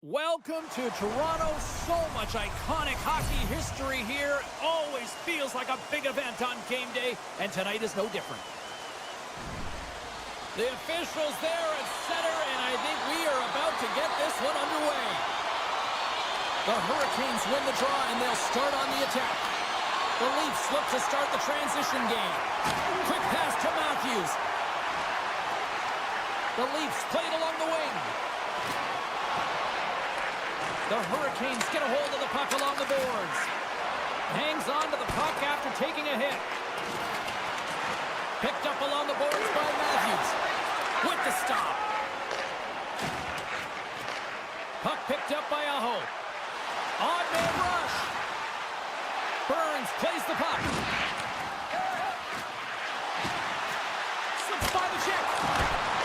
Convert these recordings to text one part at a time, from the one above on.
Welcome to Toronto. So much iconic hockey history here. Always feels like a big event on game day, and tonight is no different. The officials there at center, and I think we are about to get this one underway. The Hurricanes win the draw, and they'll start on the attack. The Leafs look to start the transition game. Quick pass to Matthews. The Leafs played along the wing. The Hurricanes get a hold of the puck along the boards. Hangs on to the puck after taking a hit. Picked up along the boards by Matthews. With the stop. Puck picked up by Aho. Odd man rush. Burns plays the puck. Slips by the check.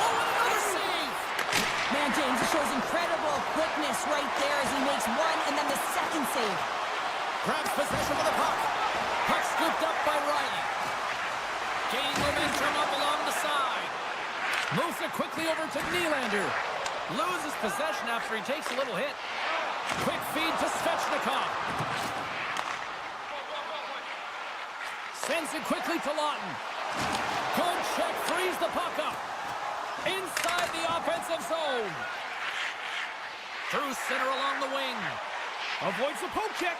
Oh, and another save. Man, James, it shows incredible quickness right there as he makes one and then the second save. Grabs possession of the puck. Puck scooped up by Riley. Gaining momentum up along the side. Moves it quickly over to Nylander. Loses possession after he takes a little hit. Quick feed to Svechnikov. Sends it quickly to Lawton. Good check, frees the puck up. Inside the offensive zone. Through center along the wing. Avoids the poke check.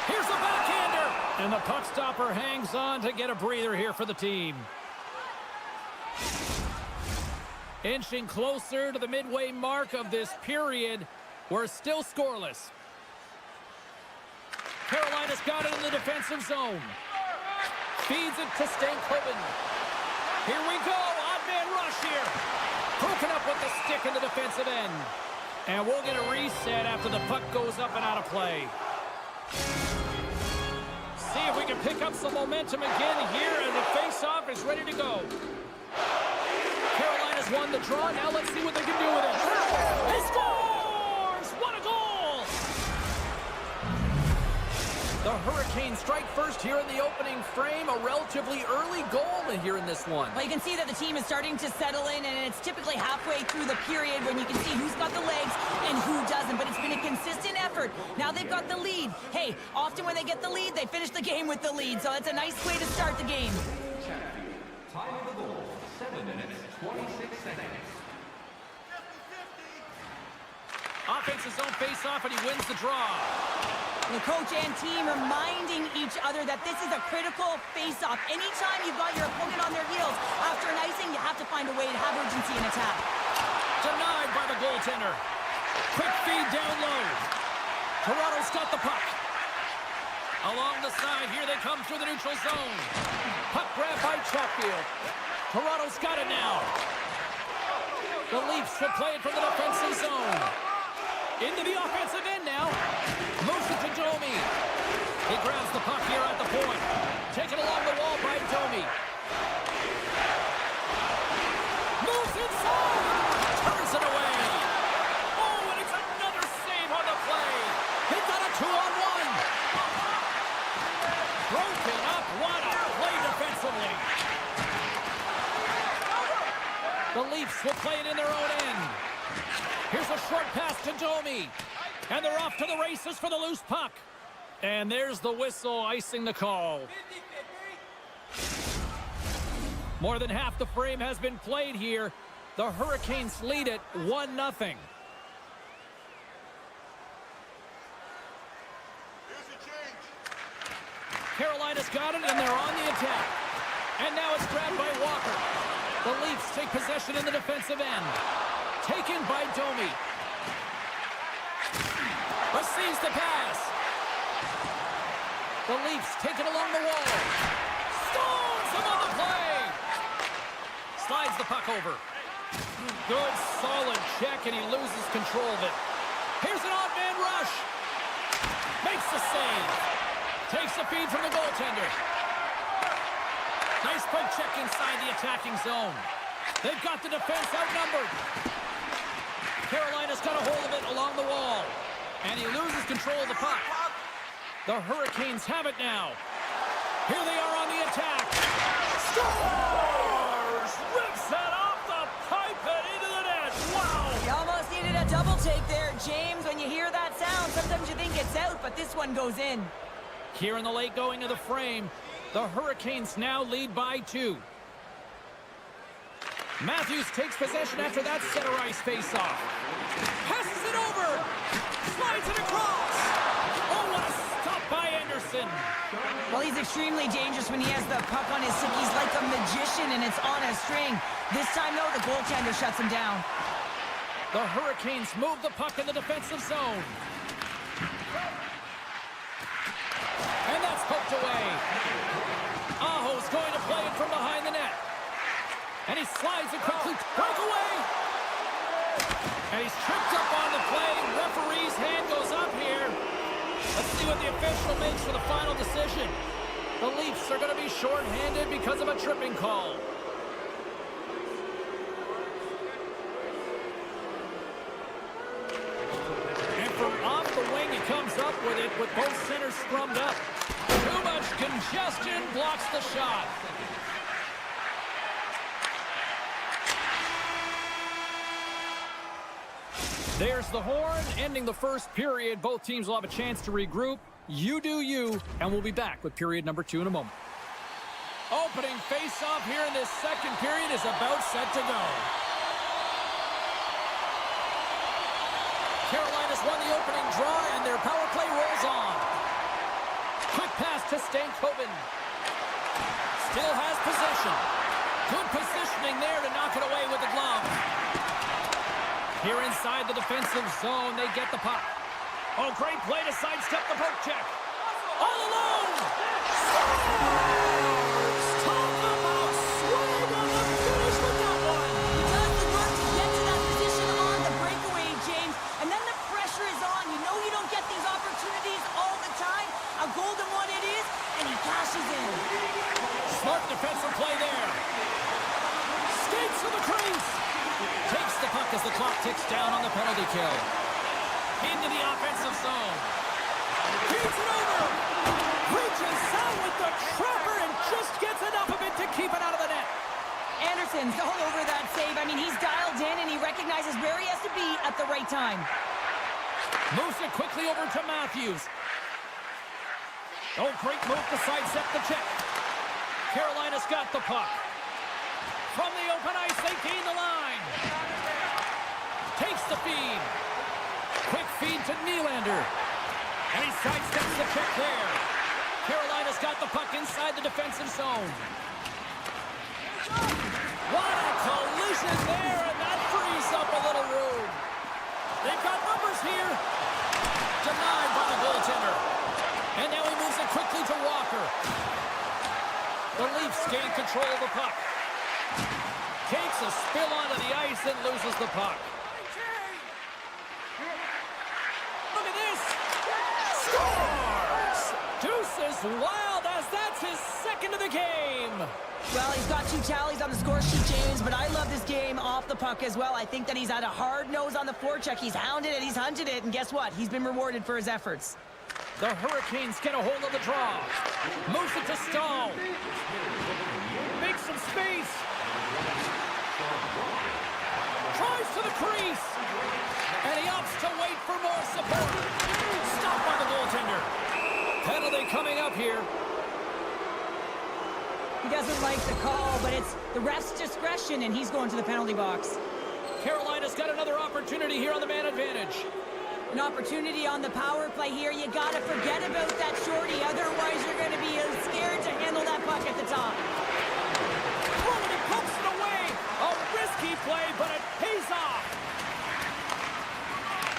Here's the backhander. And the puck stopper hangs on to get a breather here for the team. Inching closer to the midway mark of this period. We're still scoreless. Carolina's got it in the defensive zone. Feeds it to Stankoven. Here we go. Odd man rush here. Broken up with the stick in the defensive end. And we'll get a reset after the puck goes up and out of play. See if we can pick up some momentum again here as the face-off is ready to go. Carolina's won the draw. Now let's see what they can do with it. He scores! What a goal! The Hurricanes strike first here in the opening frame. A relatively early goal here in this one. Well, you can see that the team is starting to settle in, and it's typically halfway through the period when you can see who's got the legs and who doesn't. But it's been a consistent effort. Now they've got the lead. Hey, often when they get the lead, they finish the game with the lead. So that's a nice way to start the game. Time of the goal, 7 minutes, 26 seconds. Offensive zone face-off, and he wins the draw. The coach and team reminding each other that this is a critical face-off. Anytime you've got your opponent on their heels after an icing, you have to find a way to have urgency in attack. Denied by the goaltender. Quick feed down low. Toronto's got the puck. Along the side, here they come through the neutral zone. Puck grab by Chatfield. Toronto's got it now. The Leafs will play it from the defensive zone. Into the offensive end now. Moves it to Domi. He grabs the puck here at the point. Taken along the wall by Domi. Moves inside. Turns it away. Oh, and it's another save on the play. They've got a 2-on-1. Broken up. What a play defensively. The Leafs will play it in their own end. Here's a short pass to Domi. And they're off to the races for the loose puck. And there's the whistle icing the call. More than half the frame has been played here. The Hurricanes lead it 1-0. Carolina's got it, and they're on the attack. And now it's grabbed by Walker. The Leafs take possession in the defensive end. Taken by Domi. Receives the pass. The Leafs take it along the wall. Scores him on the play. Slides the puck over. Good, solid check, and he loses control of it. Here's an odd man rush. Makes the save. Takes the feed from the goaltender. Nice poke check inside the attacking zone. They've got the defense outnumbered. Carolina's got a hold of it along the wall. And he loses control of the puck. The Hurricanes have it now. Here they are on the attack. Scores! Rips that off the pipe and into the net. Wow! You almost needed a double take there, James. gets out, but this one goes in. Here in the late going of the frame, the Hurricanes now lead by 2. Matthews takes possession after that center ice face-off. Passes it over. Slides it across. Oh, what a stop by Anderson. Well, he's extremely dangerous when he has the puck on his stick. He's like a magician, and it's on a string. This time, though, the goaltender shuts him down. The Hurricanes move the puck in the defensive zone. And that's poked away. Aho's going to play it from behind the net. And he slides it quickly. Breakaway! And he's tripped up on the play. Referee's hand goes up here. Let's see what the official makes for the final decision. The Leafs are going to be shorthanded because of a tripping call. And from off the wing, he comes up with it with both centers scrummed up. Too much congestion blocks the shot. There's the horn, ending the first period. Both teams will have a chance to regroup. You do you, and we'll be back with period number 2 in a moment. Opening face-off here in this second period is about set to go. Carolina's won the opening draw, and their power play rolls on. Quick pass to Stankoven. Still has possession. Good positioning there to knock it away with the glove. Here inside the defensive zone, they get the puck. Oh, great play to sidestep the poke check. All alone! Scores! Talk about swing on the finish with that one! He does the work to get to that position on the breakaway, James. And then the pressure is on. You know you don't get these opportunities all the time. A golden one it is, and he cashes in. Smart defensive play there. Skates to the crease. Takes the puck as the clock ticks down on the penalty kill. Into the offensive zone. Feeds it over. Reaches out with the trapper and just gets enough of it to keep it out of the net. Anderson's all over that save. I mean, he's dialed in and he recognizes where he has to be at the right time. Moves it quickly over to Matthews. Oh, great move to sidestep the check. Carolina's got the puck. From the open ice, they gain the line. Takes the feed. Quick feed to Nylander. And he sidesteps the check there. Carolina's got the puck inside the defensive zone. What a collision there, and that frees up a little room. They've got numbers here. Denied by the goaltender. And now he moves it quickly to Walker. The Leafs gain control of the puck. Takes a spill onto the ice and loses the puck. Look at this. Scores! Deuces Wild as that's his second of the game. Well, he's got 2 tallies on the score sheet, James, but I love this game off the puck as well. I think that he's had a hard nose on the forecheck. He's hounded it, he's hunted it, and guess what? He's been rewarded for his efforts. The Hurricanes get a hold of the draw. Moves it to Stahl. Makes some space. Tries to the crease. And he opts to wait for more support. Stopped by the goaltender. Penalty coming up here. He doesn't like the call, but it's the ref's discretion, and he's going to the penalty box. Carolina's got another opportunity here on the man advantage. An opportunity on the power play here. You got to forget about that shorty. Otherwise, you're going to be scared to handle that puck at the top. Oh, and he pumps it away. A risky play, but it pays off.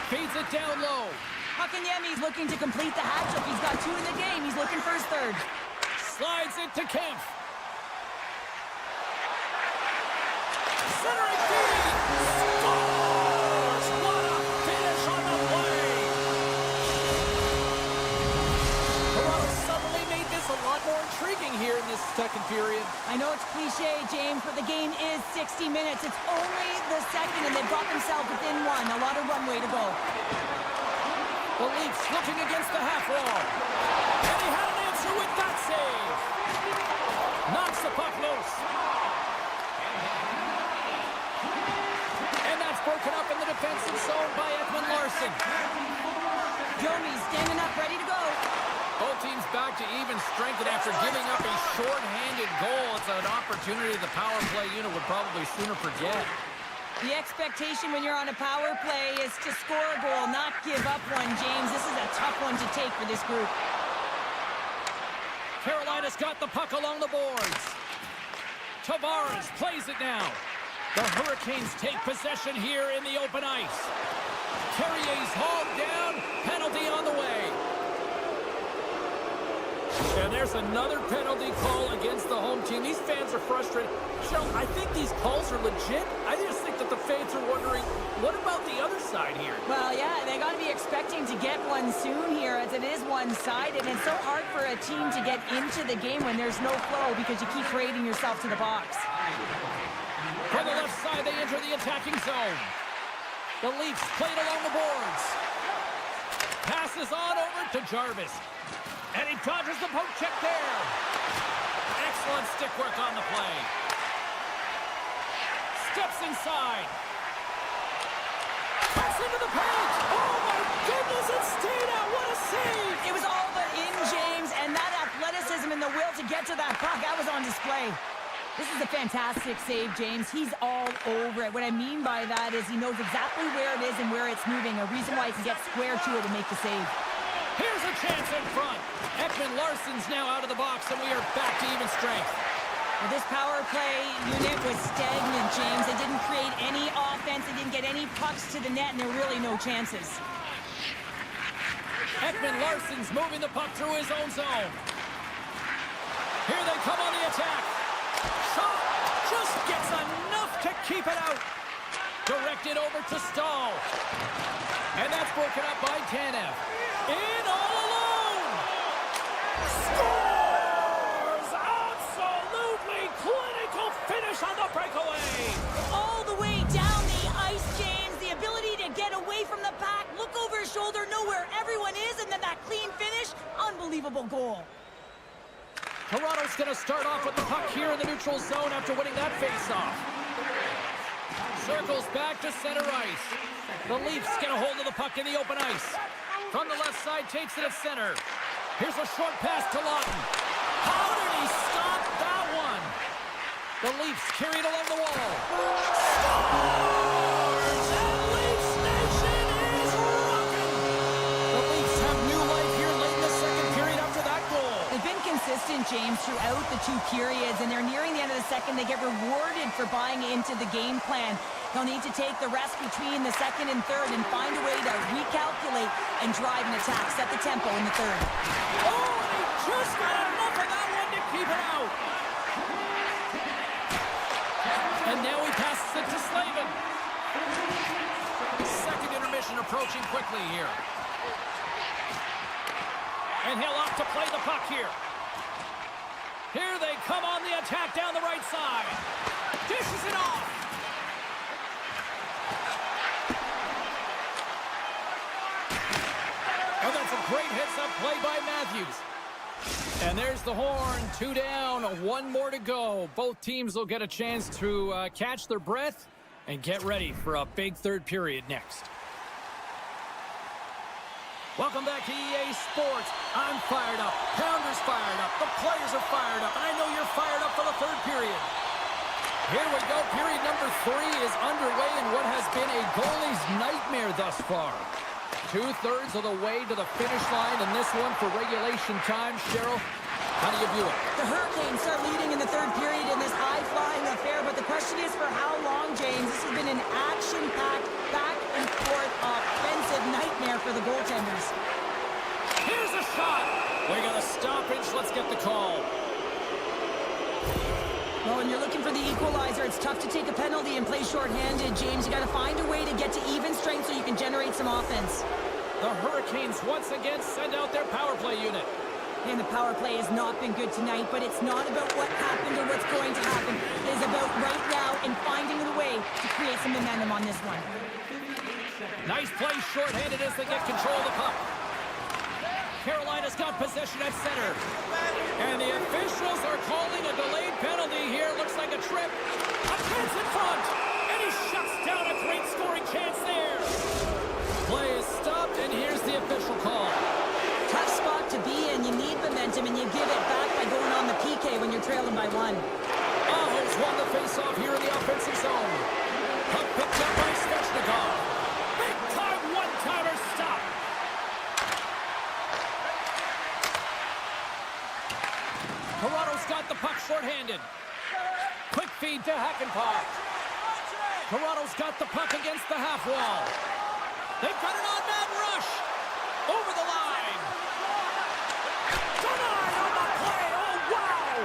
Feeds it down low. Hakanyemi's looking to complete the hat trick. He's got 2 in the game. He's looking for his 3rd. Slides it to Kemp. Centering feed. Scores! What a finish on the play. Toronto suddenly made this a lot more intriguing here in this second period. I know it's cliche, James, but the game is 60 minutes. It's only the second, and they've got themselves within 1. A lot of runway to go. The Leafs looking against the half wall. And he had an answer with that save. Knocks the puck loose. And that's broken up in the defensive zone by Ekman Larson. Domi standing up, ready to go. Both teams back to even strength, and after giving up a short-handed goal, it's an opportunity the power play unit would probably sooner forget. The expectation when you're on a power play is to score a goal, not give up one, James. This is a tough one to take for this group. Carolina's got the puck along the boards. Tavares plays it now. The Hurricanes take possession here in the open ice. Carrier's hauled down. Penalty on the way. And there's another penalty call against the home team. These fans are frustrated. Cheryl, I think these calls are legit. I just think that the fans are wondering, what about the other side here? Well, yeah, they got to be expecting to get one soon here, as it is one-sided. It's so hard for a team to get into the game when there's no flow because you keep parading yourself to the box. From the left side, they enter the attacking zone. The Leafs played along the boards. Passes on over to Jarvis. And he dodges the poke check there. Excellent stick work on the play. Steps inside. Cuts into the paint. Oh my goodness, it stayed out. What a save. It was all but in, James, and that athleticism and the will to get to that puck, that was on display. This is a fantastic save, James. He's all over it. What I mean by that is he knows exactly where it is and where it's moving, a reason why he can get square to it and make the save. Here's a chance in front. Ekman-Larsson's now out of the box, and we are back to even strength. Well, this power play unit was stagnant, James. They didn't create any offense. They didn't get any pucks to the net, and there were really no chances. Ekman-Larsson's moving the puck through his own zone. Here they come on the attack. Shot just gets enough to keep it out. Directed over to Stahl. And that's broken up by Tanev. In all alone. Scores! Absolutely clinical finish on the breakaway. All the way down the ice, James. The ability to get away from the pack, look over his shoulder, know where everyone is, and then that clean finish. Unbelievable goal. Toronto's going to start off with the puck here in the neutral zone after winning that faceoff. Circles back to center ice. The Leafs get a hold of the puck in the open ice. From the left side, takes it at center. Here's a short pass to Lawton. How did he stop that one? The Leafs carry it along the wall. Scores! And Leafs Nation is rocking! The Leafs have new life here late in the second period after that goal. They've been consistent, James, throughout the two periods, and they're nearing the end of the second. They get rewarded for buying into the game plan. They'll need to take the rest between the second and third and find a way to recalculate and drive an attack, set the tempo in the third. Oh, they just got enough of that one to keep it out. And now he passes it to Slavin. Second intermission approaching quickly here. And he'll opt to play the puck here. Here they come on the attack down the right side. Dishes it off. Oh, that's a great hits-up play by Matthews. And there's the horn. 2 down, 1 more to go. Both teams will get a chance to catch their breath and get ready for a big third period next. Welcome back to EA Sports. I'm fired up. Pounder's fired up. The players are fired up. And I know you're fired up for the third period. Here we go. Period number 3 is underway in what has been a goalie's nightmare thus far. 2/3 of the way to the finish line in this one for regulation time. Cheryl, how do you view it? The Hurricanes start leading in the third period in this high-flying affair, but the question is for how long, James? This has been an action-packed, back-and-forth offensive nightmare for the goaltenders. Here's a shot. We got a stoppage. Let's get the call. Well, when you're looking for the equalizer, it's tough to take a penalty and play shorthanded, James. You got to find a way to get to even strength so you can generate some offense. The Hurricanes once again send out their power play unit. And the power play has not been good tonight, but it's not about what happened or what's going to happen. It is about right now and finding a way to create some momentum on this one. Nice play shorthanded as they get control of the puck. Carolina's got possession at center. And the officials are calling a delayed penalty here. Looks like a trip. A chance in front. And he shuts down a great scoring chance there. Play is stopped, and here's the official call. done. Aho's won the face-off here in the offensive zone. Puck picked up by Svechnikov. Big-time one-timer stop. Toronto's got the puck shorthanded. Quick feed to Hakanpää. Toronto's got the puck against the half wall. They've got an on-man rush. Over the line. Denied on the play. Oh, wow.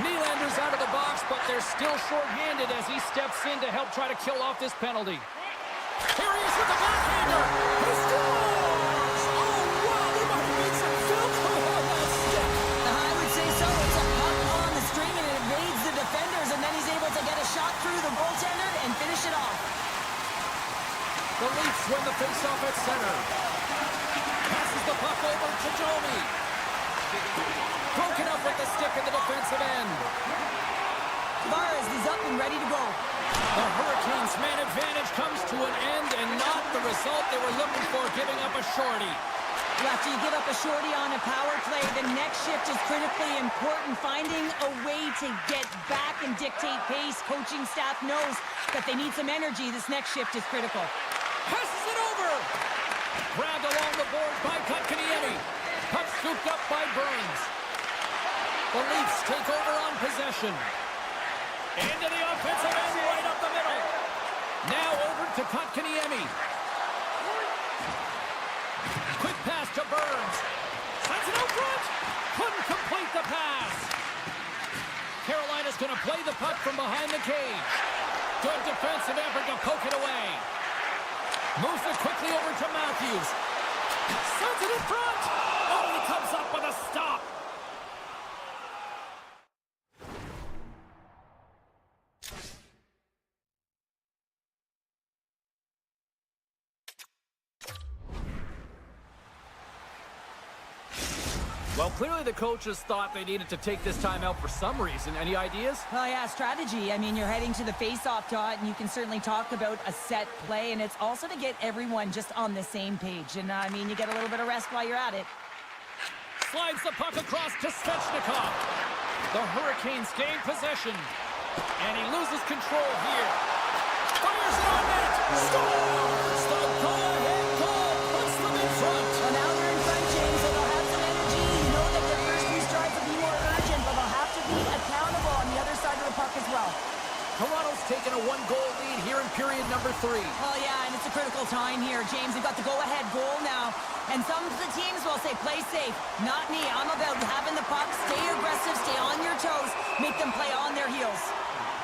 Nylander's out of the box, but they're still shorthanded as he steps in to help try to kill off this penalty. Here he is with the backhander. He scores! Oh, wow. They might have made some filter on that stick. I would say so. It's a puck on the string, and it evades the defenders, and then he's able to get a shot through the goaltender and finish it off. The Leafs win the faceoff at center. Passes the puck over to Domi. Broken up with the stick in the defensive end. Tavares is up and ready to go. The Hurricanes' man advantage comes to an end and not the result they were looking for, giving up a shorty. After you give up a shorty on a power play, the next shift is critically important. Finding a way to get back and dictate pace. Coaching staff knows that they need some energy. This next shift is critical. Passes it over. Grabbed along the boards by Kotkaniemi. Puck scooped up by Burns. The Leafs take over on possession. Into the offensive end, right up the middle. Now over to Kotkaniemi. Quick pass to Burns. Sends it out front. Couldn't complete the pass. Carolina's going to play the puck from behind the cage. Good defensive effort to poke it away. Moves it quickly over to Matthews. Sends it in front. Oh, he comes up with a stop. Well, clearly the coaches thought they needed to take this time out for some reason. Any ideas? Oh, yeah, strategy. I mean, you're heading to the face-off dot, and you can certainly talk about a set play, and it's also to get everyone just on the same page. And, I mean, you get a little bit of rest while you're at it. Slides the puck across to Svechnikov. The Hurricanes gain possession. And he loses control here. Fires it on net. Scores! The go-ahead goal puts them in front. Well, now they're in front, James, so they'll have some energy. You know that their first few strides will be more urgent, but they'll have to be accountable on the other side of the puck as well. Toronto's taken a one-goal lead here in period number 3. Oh, yeah, and it's a critical time here, James. They've got the go-ahead goal now. And some of the teams will say, play safe. Not me. I'm about having the puck, stay aggressive, stay on your toes, make them play on their heels.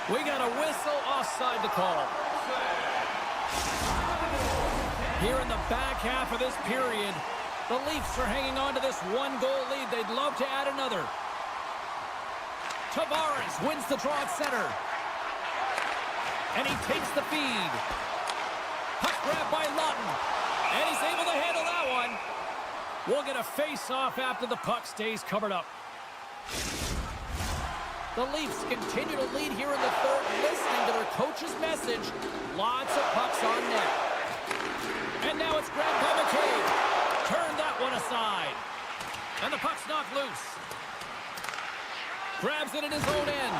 We got a whistle offside to call. Here in the back half of this period, the Leafs are hanging on to this one-goal lead. They'd love to add another. Tavares wins the draw at center. And he takes the feed. Puck grab by Lawton. And he's able to handle that one. We'll get a face-off after the puck stays covered up. The Leafs continue to lead here in the third, listening to their coach's message. Lots of pucks on net. And now it's grabbed by McCabe. Turn that one aside. And the puck's knocked loose. Grabs it in his own end.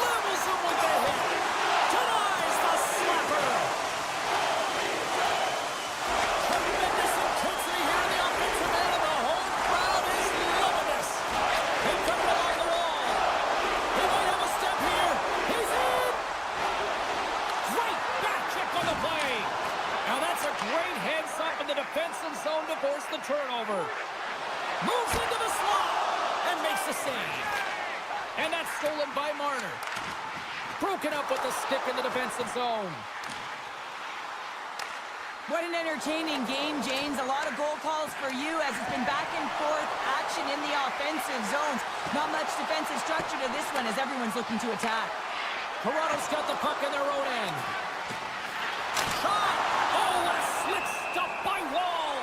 Levels him with the hit. Denies the slapper. Tremendous intensity here in the offensive end, and the whole crowd is loving this. They've got it along the wall. He might have a step here. He's in. Great back check on the play. Now that's a great heads-up in the defensive zone to force the turnover. Moves into the slot and makes the save. And that's stolen by Marner. Broken up with the stick in the defensive zone. What an entertaining game, James. A lot of goal calls for you as it's been back and forth action in the offensive zones. Not much defensive structure to this one as everyone's looking to attack. Toronto's got the puck in their own end. Shot! Oh, what a slick stop by Wall!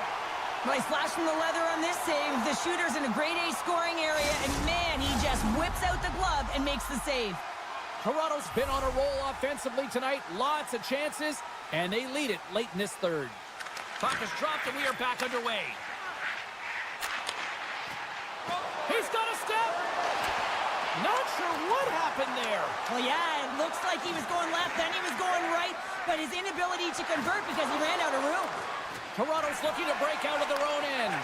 Nice flash from the leather on this save. The shooter's in a grade A scoring area, and man, he just whips out the glove and makes the save. Toronto's been on a roll offensively tonight. Lots of chances, and they lead it late in this third. Puck is dropped, and we are back underway. He's got a step! Not sure what happened there. Well, yeah, it looks like he was going left, then he was going right, but his inability to convert because he ran out of room. Toronto's looking to break out of their own end.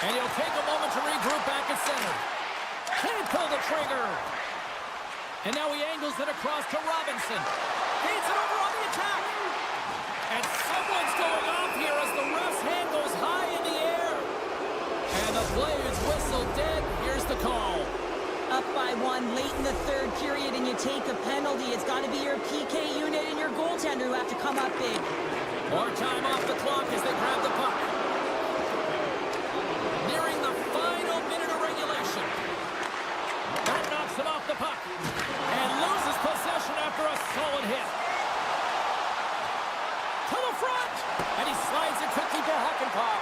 And he'll take a moment to regroup back at center. Can't pull the trigger. And now he angles it across to Robinson. Feeds it over on the attack. And someone's going off here as the ref's hand goes high in the air. And the play is whistled dead. Here's the call. Up by one late in the third period and you take a penalty. It's got to be your PK unit and your goaltender who have to come up big. More time off the clock as they grab the puck. Nearing the final minute of regulation. That knocks him off the puck. And loses possession after a solid hit. To the front. And he slides it quickly to Hockenpah.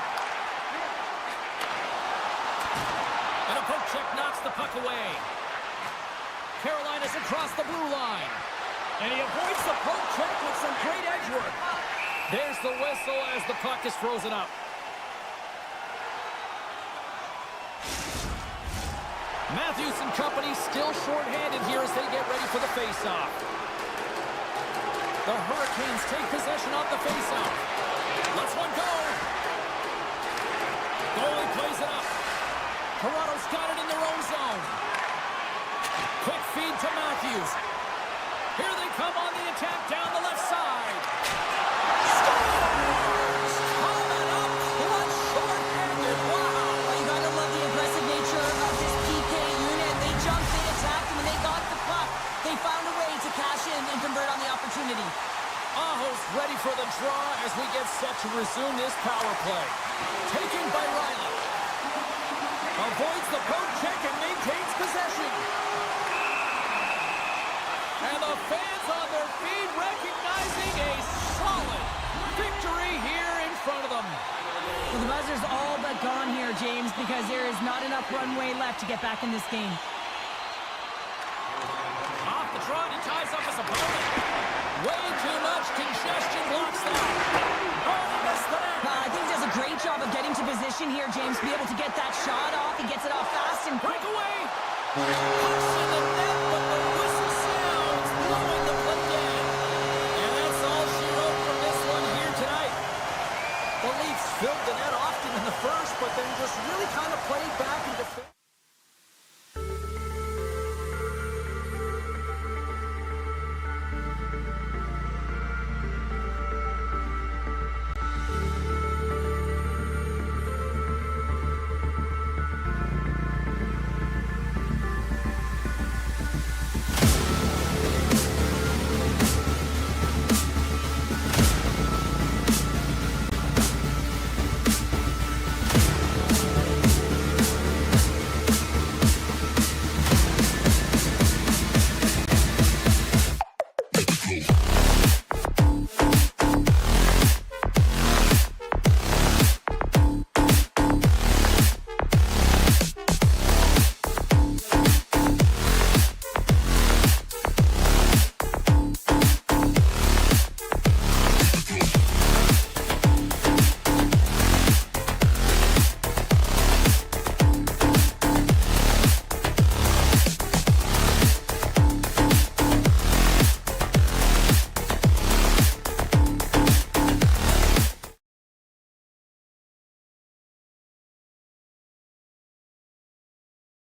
And a poke check knocks the puck away. Carolina's across the blue line. And he avoids the poke check with some great edge work. There's the whistle as the puck is frozen up. Matthews and company still shorthanded here as they get ready for the faceoff. The Hurricanes take possession off the faceoff. Let's one go. Goalie plays it up. Toronto's got it in their own zone. Quick feed to Matthews. Here they come on the attack down the left side. Scores! Coming up, clutch short-handed. Wow! Well, you got to love the aggressive nature of this PK unit. They jumped, they attacked, and when they got the puck, they found a way to cash in and convert on the opportunity. Aho's ready for the draw as we get set to resume this power play. Taken by Riley. Avoids the poke check and maintains possession. And the fans on their feet recognizing a solid victory here in front of them. Well, the buzzer's all but gone here, James, because there is not enough runway left to get back in this game. Off the draw, he ties up his opponent. Way too much congestion blocks that. Oh, he missed the net. I think he does a great job of getting to position here, James, to be able to get that shot off. He gets it off fast and quick. Breakaway. Pucks in the net, but the whistle sounds, blowing the play dead. And that's all she wrote from this one here tonight. The Leafs filled the net often in the first, but then just really kind of played back and defended.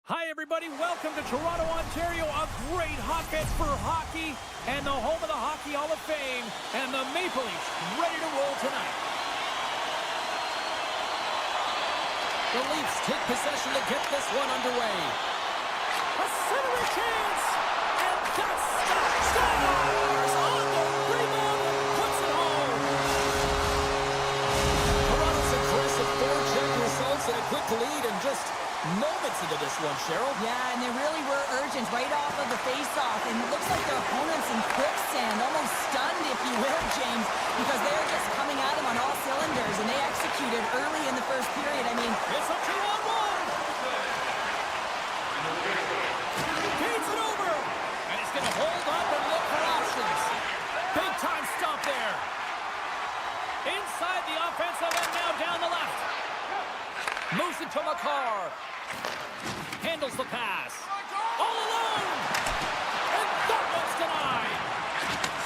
Hi, everybody. Welcome to Toronto, Ontario, a great hotbed for hockey and the home of the Hockey Hall of Fame. And the Maple Leafs ready to roll tonight. The Leafs take possession to get this one underway. A centering chance! And that's scores! On the rebound and puts it home! Toronto's aggressive forecheck results in a quick lead and just moments into this one, Cheryl. Yeah, and they really were urgent right off of the face-off, and it looks like their opponents in quicksand, almost stunned, if you will, James, because they're just coming at them on all cylinders, and they executed early in the first period. I mean, it's a 2-on-1. Feeds it over, and he's going to hold up and look for options. Big time stop there. Inside the offensive end, now down the left. Moves it to McCarr. Handles the pass. All alone! And that one's denied!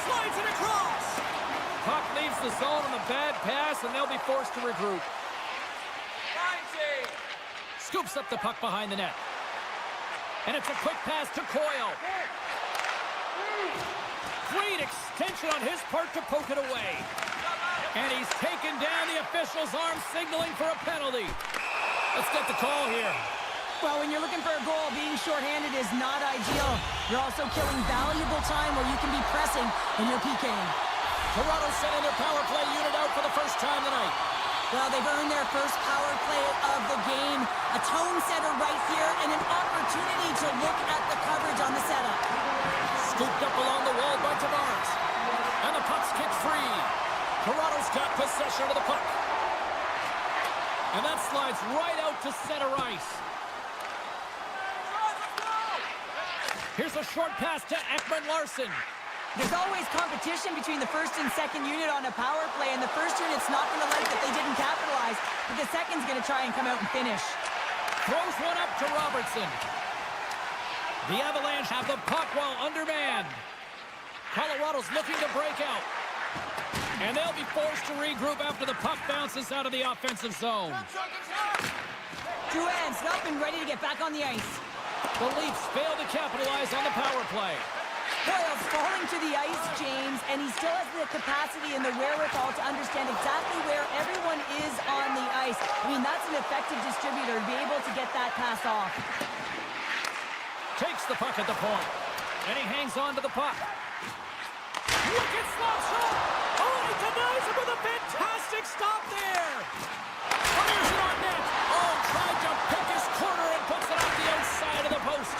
Slides it across! Puck leaves the zone on a bad pass, and they'll be forced to regroup. Scoops up the puck behind the net. And it's a quick pass to Coyle. Great extension on his part to poke it away. And he's taken down the official's arm, signaling for a penalty. Let's get the call here. Well, when you're looking for a goal, being shorthanded is not ideal. You're also killing valuable time where you can be pressing when you're PKing. Toronto sending their power play unit out for the first time tonight. Well, they've earned their first power play of the game. A tone setter right here and an opportunity to look at the coverage on the setup. Scooped up along the wall by Tavares. And the puck's kicked free. Toronto's got possession of the puck. And that slides right out to center ice. Here's a short pass to Ekman-Larsson. There's always competition between the first and second unit on a power play, and the first unit's not going to like that they didn't capitalize, but the second's going to try and come out and finish. Throws one up to Robertson. The Avalanche have the puck while undermanned. Colorado's looking to break out. And they'll be forced to regroup after the puck bounces out of the offensive zone. Drouin's up and ready to get back on the ice. The Leafs fail to capitalize on the power play. Coyle's falling to the ice, James, and he still has the capacity and the wherewithal to understand exactly where everyone is on the ice. I mean, that's an effective distributor to be able to get that pass off. Takes the puck at the point, and he hangs on to the puck. Look at slap shot! Oh, he denies it with a fantastic stop there! Fires it on net! Oh, tried to pick his corner and puts it off the outside of the post.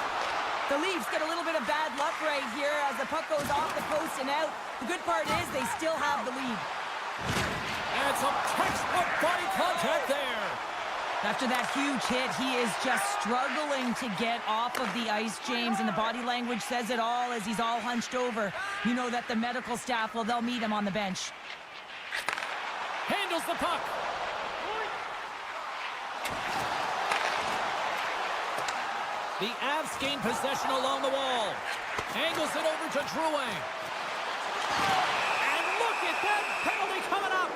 The Leafs get a little bit of bad luck right here as the puck goes off the post and out. The good part is they still have the lead. And some textbook body contact there. After that huge hit, he is just struggling to get off of the ice, James, and the body language says it all as he's all hunched over. You know that the medical staff, well, they'll meet him on the bench. Handles the puck. The Avs gain possession along the wall. Angles it over to Drouin. And look at that penalty coming up.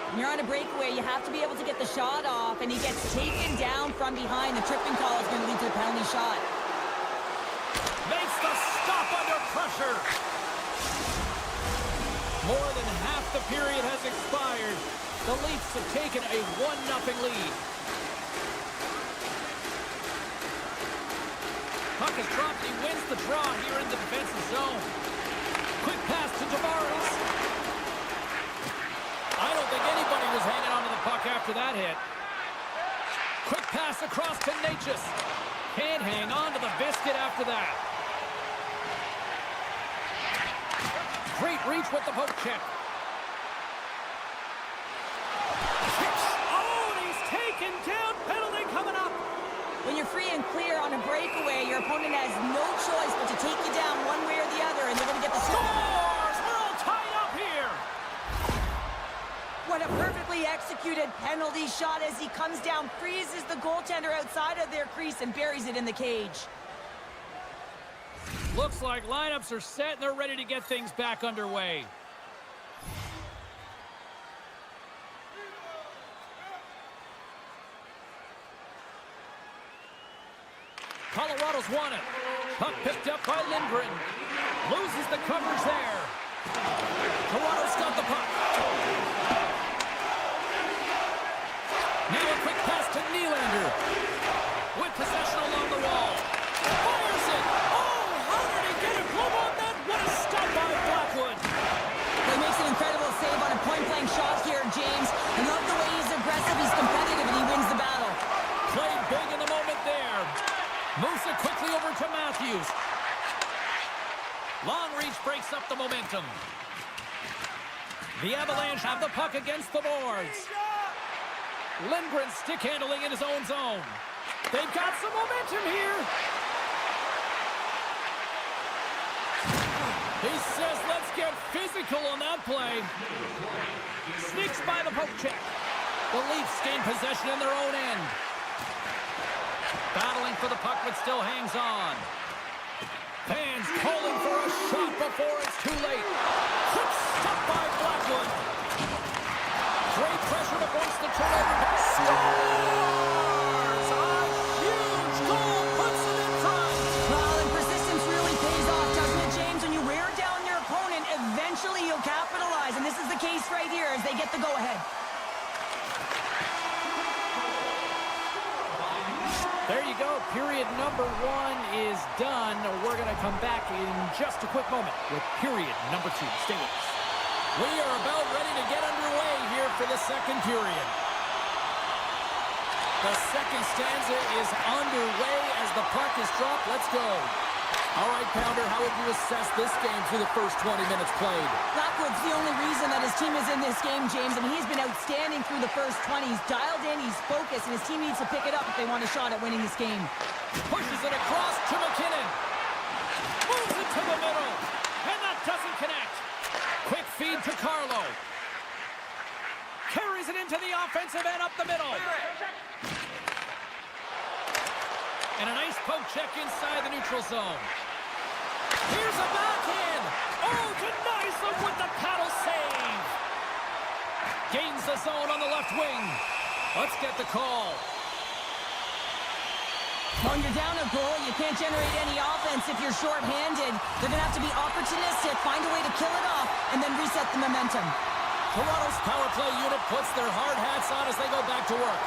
When you're on a breakaway, you have to be able to get the shot off, and he gets taken down from behind. The tripping call is going to lead to a penalty shot. Makes the stop under pressure. More than half the period has expired. The Leafs have taken a 1-0 lead. Puck is dropped, and he wins the draw here in the defensive zone. Quick pass to Tavares. I don't think anybody was hanging on to the puck after that hit. Quick pass across to Natchez. Can't hang on to the biscuit after that. Great reach with the poke check. Oh, and he's taken down. Penalty coming up. When you're free and clear on a breakaway, your opponent has no choice but to take you down one way or the other, and they're going to get the score. Scores! We're all tied up here. What a perfectly executed penalty shot as he comes down, freezes the goaltender outside of their crease, and buries it in the cage. Looks like lineups are set, and they're ready to get things back underway. Colorado's won it. Puck picked up by Lindgren. Loses the coverage there. Toronto's got the puck. Now a quick pass to Nylander. With possession along the wall. Fires it. Oh, how did he get a glove on that? What a stop by Blackwood. He makes an incredible save on a point-blank shot here, James. I love the way he's aggressive, he's competitive, and he wins the battle. Played big in the moment there. Moves it quickly over to Matthews. Long reach breaks up the momentum. The Avalanche have the puck against the boards. Lindgren stick handling in his own zone. They've got some momentum here. He says, let's get physical on that play. Sneaks by the poke check. The Leafs gain possession in their own end. Battling for the puck, but still hangs on. Fans calling for a shot before it's too late. Quick stop by Blackwood. Great pressure to force the turnover. Scores! A huge goal puts it in front. Well, and persistence really pays off, doesn't it, James? When you wear down your opponent, eventually you'll capitalize. And this is the case right here as they get the go-ahead. There you go. Period number 1 is done. We're going to come back in just a quick moment with period number 2. Stay with us. We are about ready to get underway here for the second period. The second stanza is underway as the puck is dropped. Let's go. All right, Pounder, how would you assess this game through the first 20 minutes played? Blackwood's the only reason that his team is in this game, James, and he's been outstanding through the first 20. He's dialed in, he's focused, and his team needs to pick it up if they want a shot at winning this game. Pushes it across to McKinnon. Moves it to the middle, and that doesn't connect. Quick feed to Carlo. Carries it into the offensive end up the middle. And a nice poke check inside the neutral zone. Here's a backhand. Oh, denies them with the paddle save. Gains the zone on the left wing. Let's get the call. When you're down a goal, you can't generate any offense if you're short-handed. They're going to have to be opportunistic, find a way to kill it off, and then reset the momentum. Toronto's power play unit puts their hard hats on as they go back to work.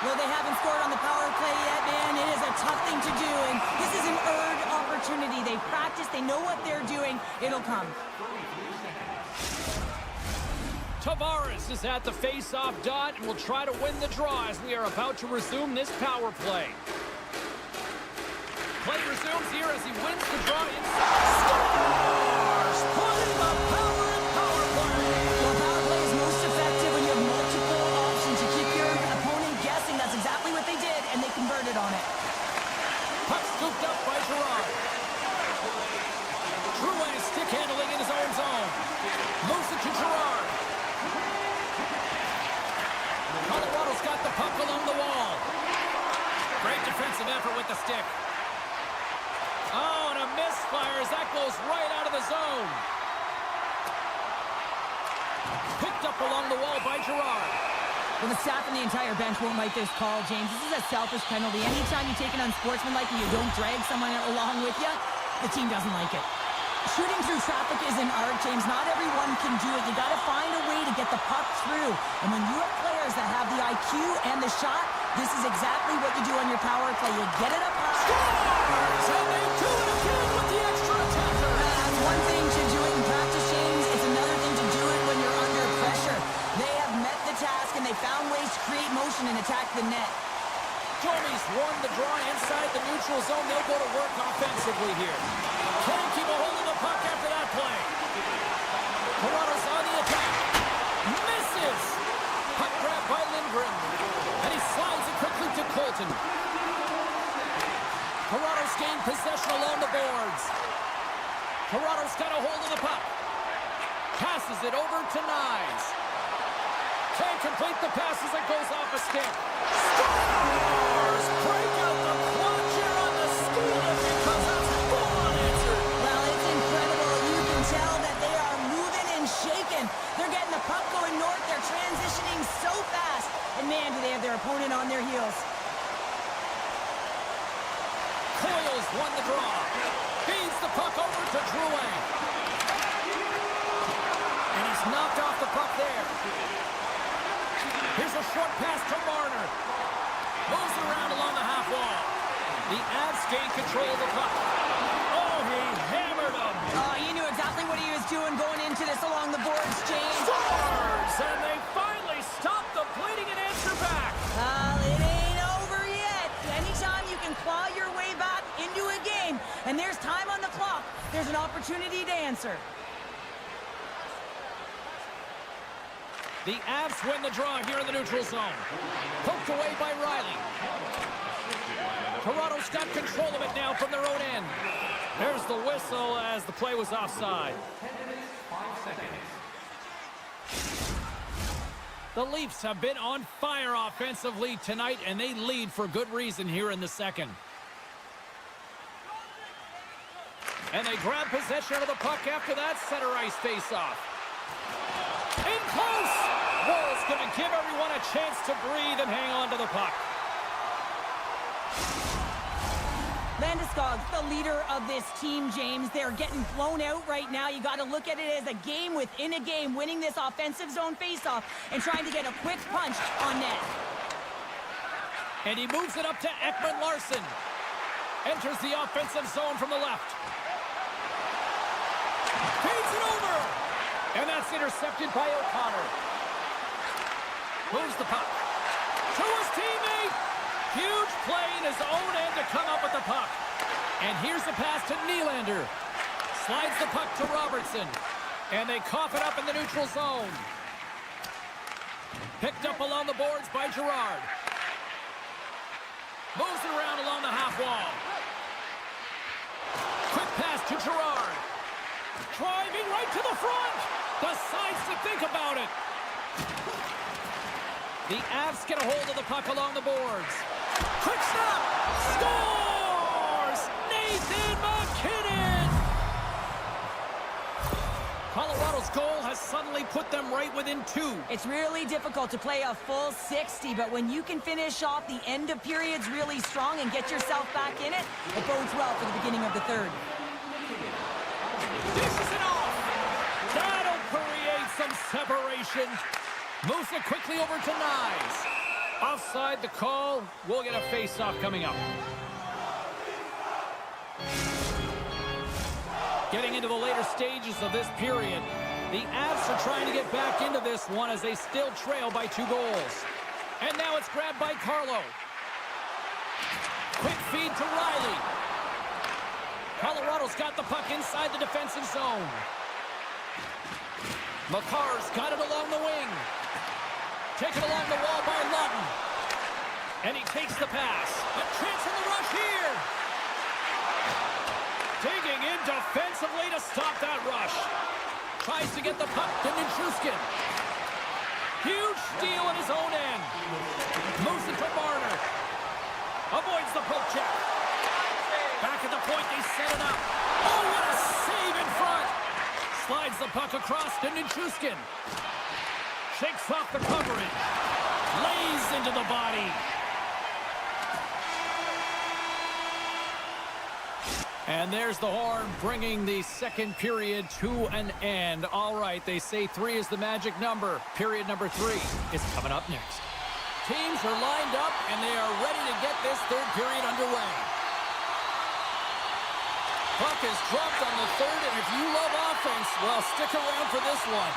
Well, they haven't scored on the power play yet, man. It is a tough thing to do, and this is an earned opportunity. They practice, they know what they're doing. It'll come. Tavares is at the face-off dot and will try to win the draw as we are about to resume this power play. Play resumes here as he wins the draw inside. Scores! Putting the power in power play. Well, power play is most effective when you have multiple options. You keep your opponent guessing. That's exactly what they did, and they converted on it. Puck scooped up by Gerard. Drouin stick handling in his own zone. Moves it to Gerard. Colorado's got the puck along the wall. Great defensive effort with the stick. Oh, and a misfire as that goes right out of the zone. Picked up along the wall by Gerard. Well, the staff and the entire bench won't like this call, James. This is a selfish penalty. Anytime you take it unsportsmanlike and you don't drag someone along with you, the team doesn't like it. Shooting through traffic is an art, James. Not everyone can do it. You got to find a way to get the puck through. And when you have players that have the IQ and the shot, this is exactly what you do on your power play. You get it up high. Scores! And they do it again with the extra attacker. It's one thing to do it in practice, James. It's another thing to do it when you're under pressure. They have met the task, and they found ways to create motion and attack the net. Jomies won the draw inside the neutral zone. They'll go to work offensively here. Can't keep a hold of the puck after that play. Toronto's on the attack. Misses. Puck grab by Lindgren. And he slides it quickly to Colton. Toronto's gained possession along the boards. Toronto's got a hold of the puck. Passes it over to Nyes. Can't complete the pass as it goes off a stick. Scores! Break out the clutch here on the steal because that's full unanswered. Well, it's incredible. You can tell that they are moving and shaking. They're getting the puck going north. They're transitioning so fast. And man, do they have their opponent on their heels. Coyle's won the draw. Feeds the puck over to Drouin. And he's knocked off the puck there. Here's a short pass to Marner. Moves it around along the half wall. The Avs gain control of the puck. Oh, he hammered him. You knew exactly what he was doing going into this along the boards, James. Scores! And they finally stop the bleeding and answer back. It ain't over yet. Anytime you can claw your way back into a game, and there's time on the clock, there's an opportunity to answer. The Avs win the draw here in the neutral zone. Poked away by Riley. Toronto's got control of it now from their own end. There's the whistle as the play was offside. 10 minutes, 5 seconds. The Leafs have been on fire offensively tonight, and they lead for good reason here in the second. And they grab possession of the puck after that center ice face-off. In close! Wolves going to give everyone a chance to breathe and hang on to the puck. Landeskog, the leader of this team, James. They're getting blown out right now. You got to look at it as a game within a game, winning this offensive zone faceoff and trying to get a quick punch on net. And he moves it up to Ekman Larsson. Enters the offensive zone from the left. Feeds it over! And that's intercepted by O'Connor. Moves the puck. To his teammate! Huge play in his own end to come up with the puck. And here's the pass to Nylander. Slides the puck to Robertson. And they cough it up in the neutral zone. Picked up along the boards by Girard. Moves it around along the half wall. Quick pass to Girard. Driving right to the front. Decides to think about it. The Avs get a hold of the puck along the boards. Quick snap! Scores! Nathan MacKinnon! Colorado's goal has suddenly put them right within 2. It's really difficult to play a full 60, but when you can finish off the end of periods really strong and get yourself back in it, it bodes well for the beginning of the third. Dishes it off! That'll create some separation. Moves it quickly over to Nyes. Offside the call. We'll get a face-off coming up. Getting into the later stages of this period, the Avs are trying to get back into this one as they still trail by 2 goals. And now it's grabbed by Carlo. Quick feed to Riley. Colorado's got the puck inside the defensive zone. Makar's got it along the wing. Taken along the wall by Lutton. And he takes the pass. A chance in the rush here. Digging in defensively to stop that rush. Tries to get the puck to Nichushkin. Huge steal at his own end. Moves it to Marner. Avoids the poke check. Back at the point, they set it up. Oh, what a save in front. Slides the puck across to Nichushkin. Shakes off the coverage. Lays into the body. And there's the horn, bringing the second period to an end. All right, they say 3 is the magic number. Period number 3 is coming up next. Teams are lined up, and they are ready to get this third period underway. Puck is dropped on the third, and if you love offense, well, stick around for this one.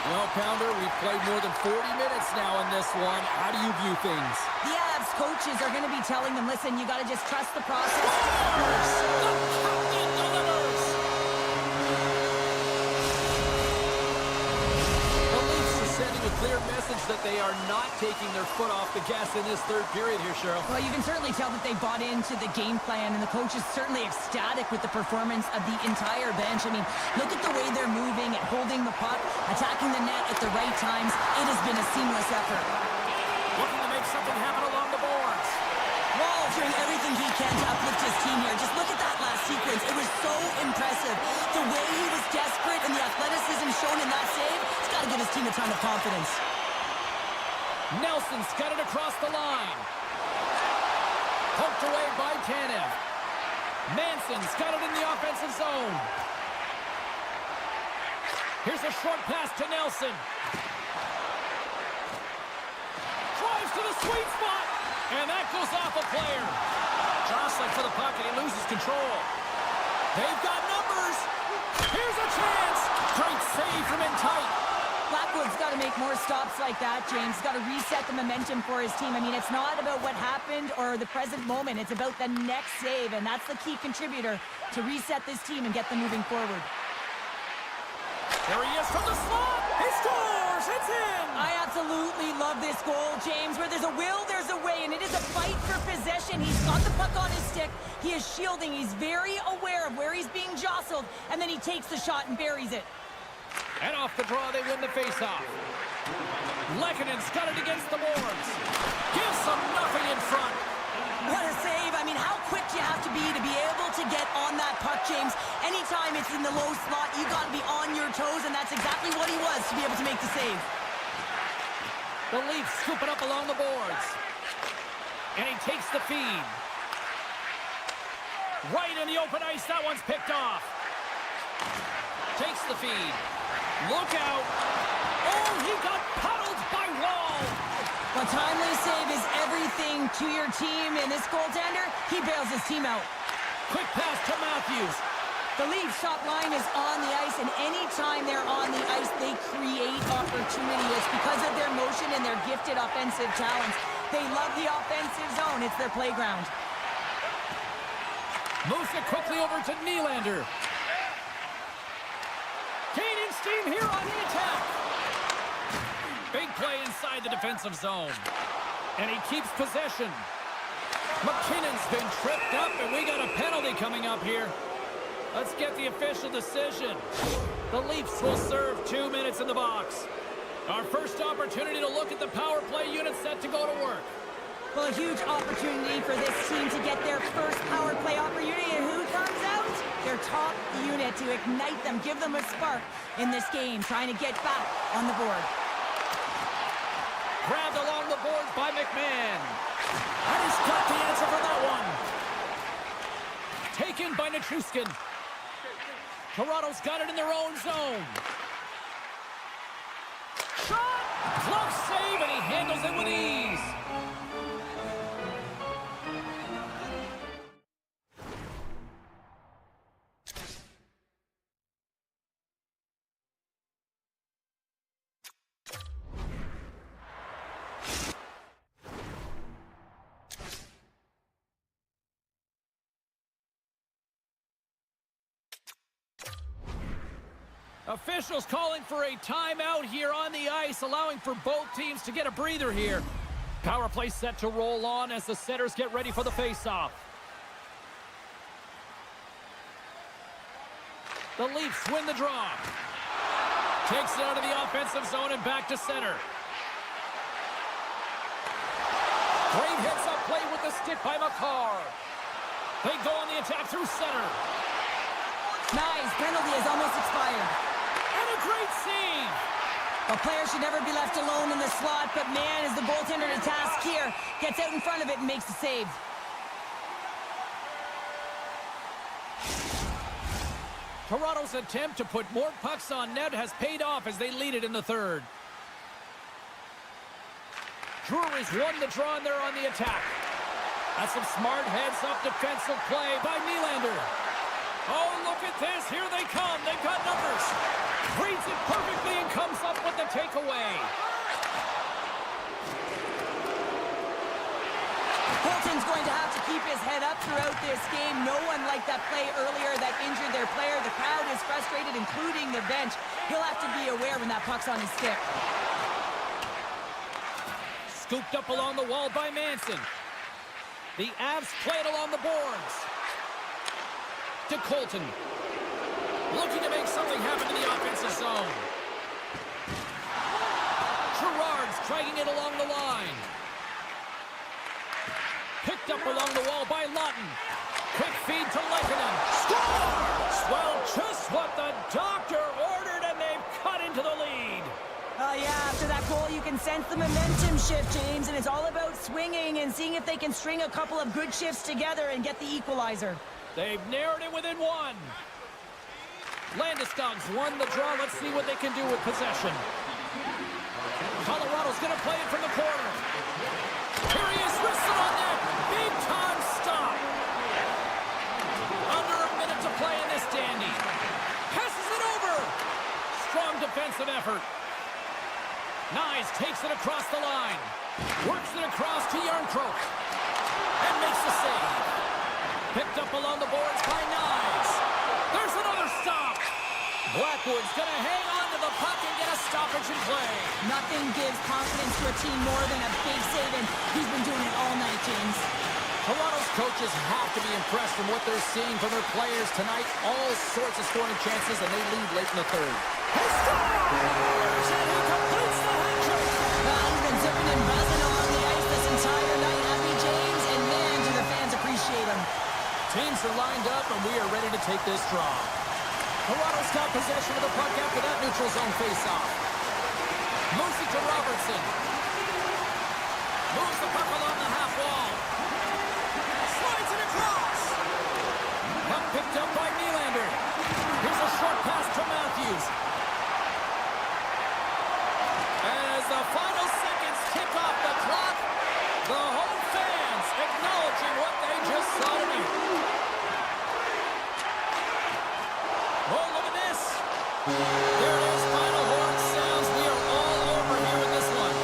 Well, Pounder, we've played more than 40 minutes now in this one. How do you view things? The Avs coaches are going to be telling them, listen, you got to just trust the process. The captain delivers! The Leafs are sending a clear message that they are not taking their foot off the gas in this third period here, Cheryl. Well, you can certainly tell that they bought into the game plan, and the coach is certainly ecstatic with the performance of the entire bench. I mean, look at the way they're moving and holding the puck, attacking the net at the right times. It has been a seamless effort. Looking to make something happen along the boards. Wall doing everything he can to uplift his team here. Just look at that last sequence. It was so impressive. The way he was desperate and the athleticism shown in that save, it's got to give his team a ton of confidence. Nelson's got it across the line. Poked away by Tanev. Manson's got it in the offensive zone. Here's a short pass to Nelson. Drives to the sweet spot. And that goes off a player. Jostling for the puck, and he loses control. They've got numbers. Here's a chance. Great save from in tight. Blackwood's got to make more stops like that, James. Got to reset the momentum for his team. I mean, it's not about what happened or the present moment. It's about the next save, and that's the key contributor to reset this team and get them moving forward. There he is from the slot. He scores. It's in. I absolutely love this goal, James. Where there's a will, there's a way, and it is a fight for possession. He's got the puck on his stick. He is shielding. He's very aware of where he's being jostled, and then he takes the shot and buries it. And off the draw, they win the faceoff. Lekkonen's got it against the boards. Gives them nothing in front. What a save. I mean, how quick do you have to be able to get on that puck, James? anytime it's in the low slot, you got to be on your toes, and that's exactly what he was to be able to make the save. The Leafs scoop it up along the boards. And he takes the feed. Right in the open ice, that one's picked off. Takes the feed. Look out. Oh, he got puddled by Wall. A timely save is everything to your team, and this goaltender, he bails his team out. Quick pass to Matthews. The Leafs top line is on the ice, and anytime they're on the ice, they create opportunity. It's because of their motion and their gifted offensive talents. They love the offensive zone. It's their playground. Moves it quickly over to Nylander. Gaining steam here on the attack. Big play inside the defensive zone. And he keeps possession. McKinnon's been tripped up, and we got a penalty coming up here. Let's get the official decision. The Leafs will serve 2 minutes in the box. Our first opportunity to look at the power play unit set to go to work. Well, a huge opportunity for this team to get their first power play opportunity. And who comes out? Their top unit to ignite them, give them a spark in this game, trying to get back on the board. Grabbed along the boards by McMahon. And he's got the answer for that one. Taken by Nichushkin. Toronto's got it in their own zone. Shot! Glove save, and he handles it with ease. Officials calling for a timeout here on the ice, allowing for both teams to get a breather here. Power play set to roll on as the setters get ready for the faceoff. The Leafs win the draw. Takes it out of the offensive zone and back to center. Great hits up play with the stick by McCarr. They go on the attack through center. Nice. Penalty has almost expired. And a great save. A player should never be left alone in the slot, but man, is the goaltender to task here. Gets out in front of it and makes the save. Toronto's attempt to put more pucks on net has paid off as they lead it in the third. Drury's won the draw and they're on the attack. That's some smart heads-up defensive play by Nylander. Oh, look at this. Here they come. They've got numbers. Reads it perfectly and comes up with the takeaway. Colton's going to have to keep his head up throughout this game. No one liked that play earlier that injured their player. The crowd is frustrated, including the bench. He'll have to be aware when that puck's on his stick. Scooped up along the wall by Manson. The Avs play it along the boards. To Colton. Looking to make something happen in the offensive zone. Gerard's dragging it along the line. Picked up along the wall by Lawton. Quick feed to Lehkonen. Scores! Well, just what the doctor ordered, and they've cut into the lead. Yeah, after that goal, you can sense the momentum shift, James, and it's all about swinging and seeing if they can string a couple of good shifts together and get the equalizer. They've narrowed it within one. Landeskog's won the draw. Let's see what they can do with possession. Colorado's going to play it from the corner. Here he is, wristed on net. Big time stop. Under a minute to play in this dandy. Passes it over. Strong defensive effort. Nyes takes it across the line. Works it across to Järnkrok. And makes the save. Picked up along the boards by Nyes. There's another stop. Blackwood's going to hang on to the puck and get a stoppage in play. Nothing gives confidence to a team more than a big save, and he's been doing it all night, James. Toronto's coaches have to be impressed from what they're seeing from their players tonight. All sorts of scoring chances, and they lead late in the third. He scores! And he completes the hat-trick! Well, he's been zipping and buzzing along the ice this entire night, hasn't he, James? And man, do the fans appreciate him. Teams are lined up, and we are ready to take this draw. Toronto's got possession of the puck after that neutral zone faceoff. Moves it to Robertson. Moves the puck along the half wall. Slides it across. Puck picked up by Nylander. Here's a short pass to Matthews. As the final seconds tick off the clock, the home fans acknowledging what they just saw tonight. Oh, look at this. There it is. Final horn sounds. We are all over here in this one.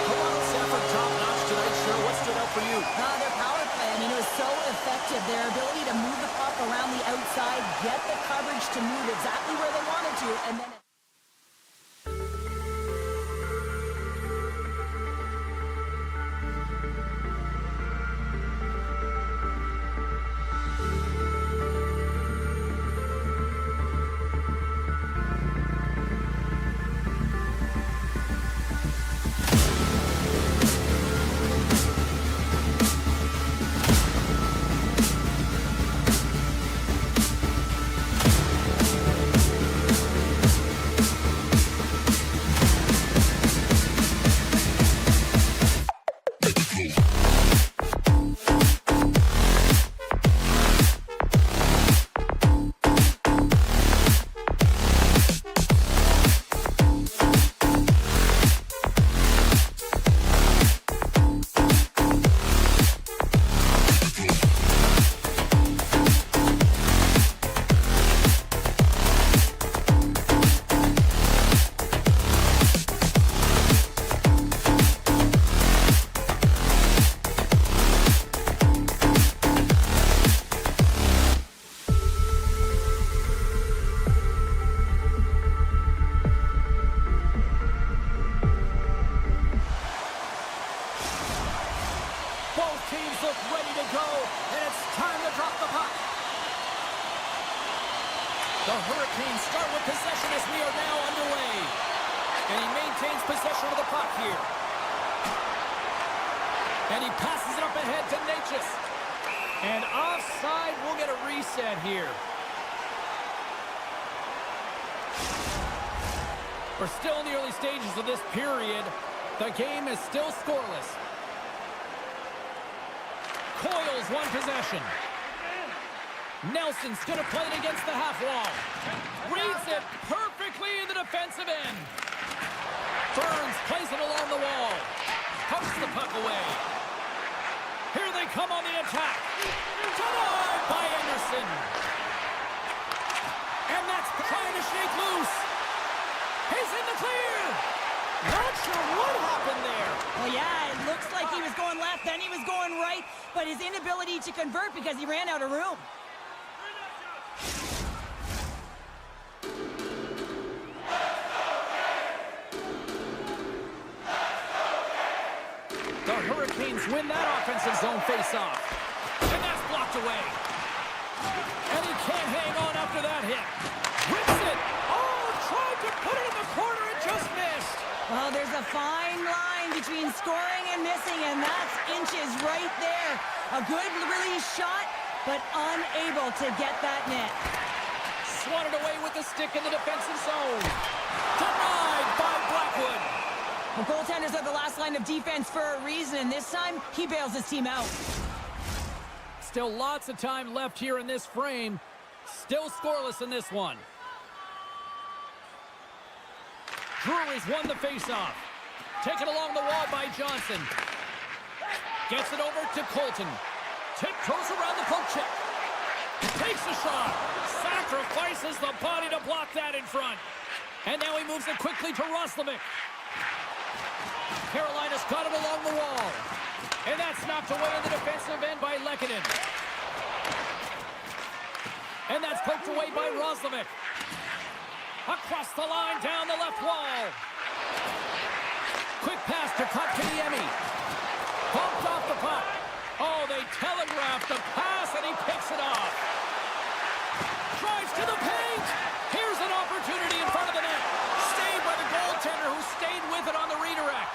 Toronto's effort top-notch tonight. Sure, what stood out for you? Their power play, I mean, it was so effective. Their ability to move the puck around the outside, get the coverage to move exactly where they wanted to, and then... Both teams look ready to go, and it's time to drop the puck. The Hurricanes start with possession as we are now underway. And he maintains possession of the puck here. And he passes it up ahead to Natchez. And offside, we'll get a reset here. We're still in the early stages of this period. The game is still scoreless. Coyle's won possession. Nelson's going to play it against the half wall. Reads it perfectly in the defensive end. Burns plays it along the wall. Pokes the puck away. Here they come on the attack. Denied by Anderson. And that's trying to shake loose. He's in the clear. Not sure what happened there. Well, yeah, it looks like he was going left, then he was going right, but his inability to convert because he ran out of room. The Hurricanes win that offensive zone faceoff. And that's blocked away. And he can't hang on after that hit. Rips it. Oh, tried to put it in the corner and just missed. Well, there's a fine line between scoring and missing, and that's inches right there. A good release shot, but unable to get that net. Swatted away with the stick in the defensive zone. Denied by Blackwood. The goaltenders are the last line of defense for a reason, and this time, he bails his team out. Still lots of time left here in this frame. Still scoreless in this one. Drury's won the faceoff. Taken along the wall by Johnson. Gets it over to Colton. Tiptoes around the poke check. Takes a shot. Sacrifices the body to block that in front. And now he moves it quickly to Roslovic. Carolina's got it along the wall. And that's knocked away in the defensive end by Lehkonen. And that's poked away by Roslovic. Across the line, down the left wall. Quick pass to Kotkaniemi. Bumped off the puck. Oh, they telegraphed the pass, and he picks it off. Drives to the paint. Here's an opportunity in front of the net. Saved by the goaltender, who stayed with it on the redirect.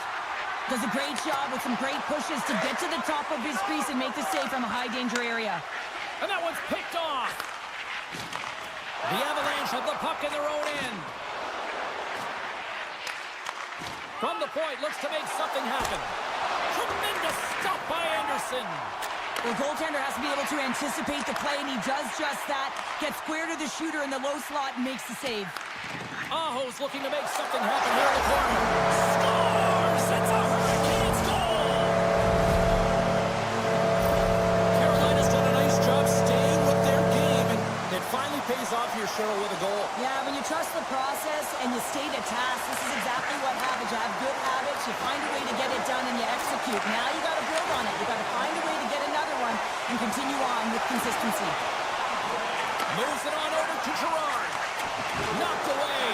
Does a great job with some great pushes to get to the top of his crease and make the save from a high-danger area. And that one's picked off. The Avalanche have the puck in their own end. From the point, looks to make something happen. Tremendous stop by Anderson. The goaltender has to be able to anticipate the play, and he does just that. Gets square to the shooter in the low slot and makes the save. Aho's looking to make something happen here in the corner. Scores! It's a Hurricanes goal! Carolina's done a nice job staying with their game, and it finally pays off here, Cheryl, with a goal. Yeah, when you trust the process and you stay to task, this is exactly what happens. You have good habits, you find a way to get it done, and you execute. Now you got to build on it. You got to find a way to get another one and continue on with consistency. Moves it on over to Gerard. Knocked away.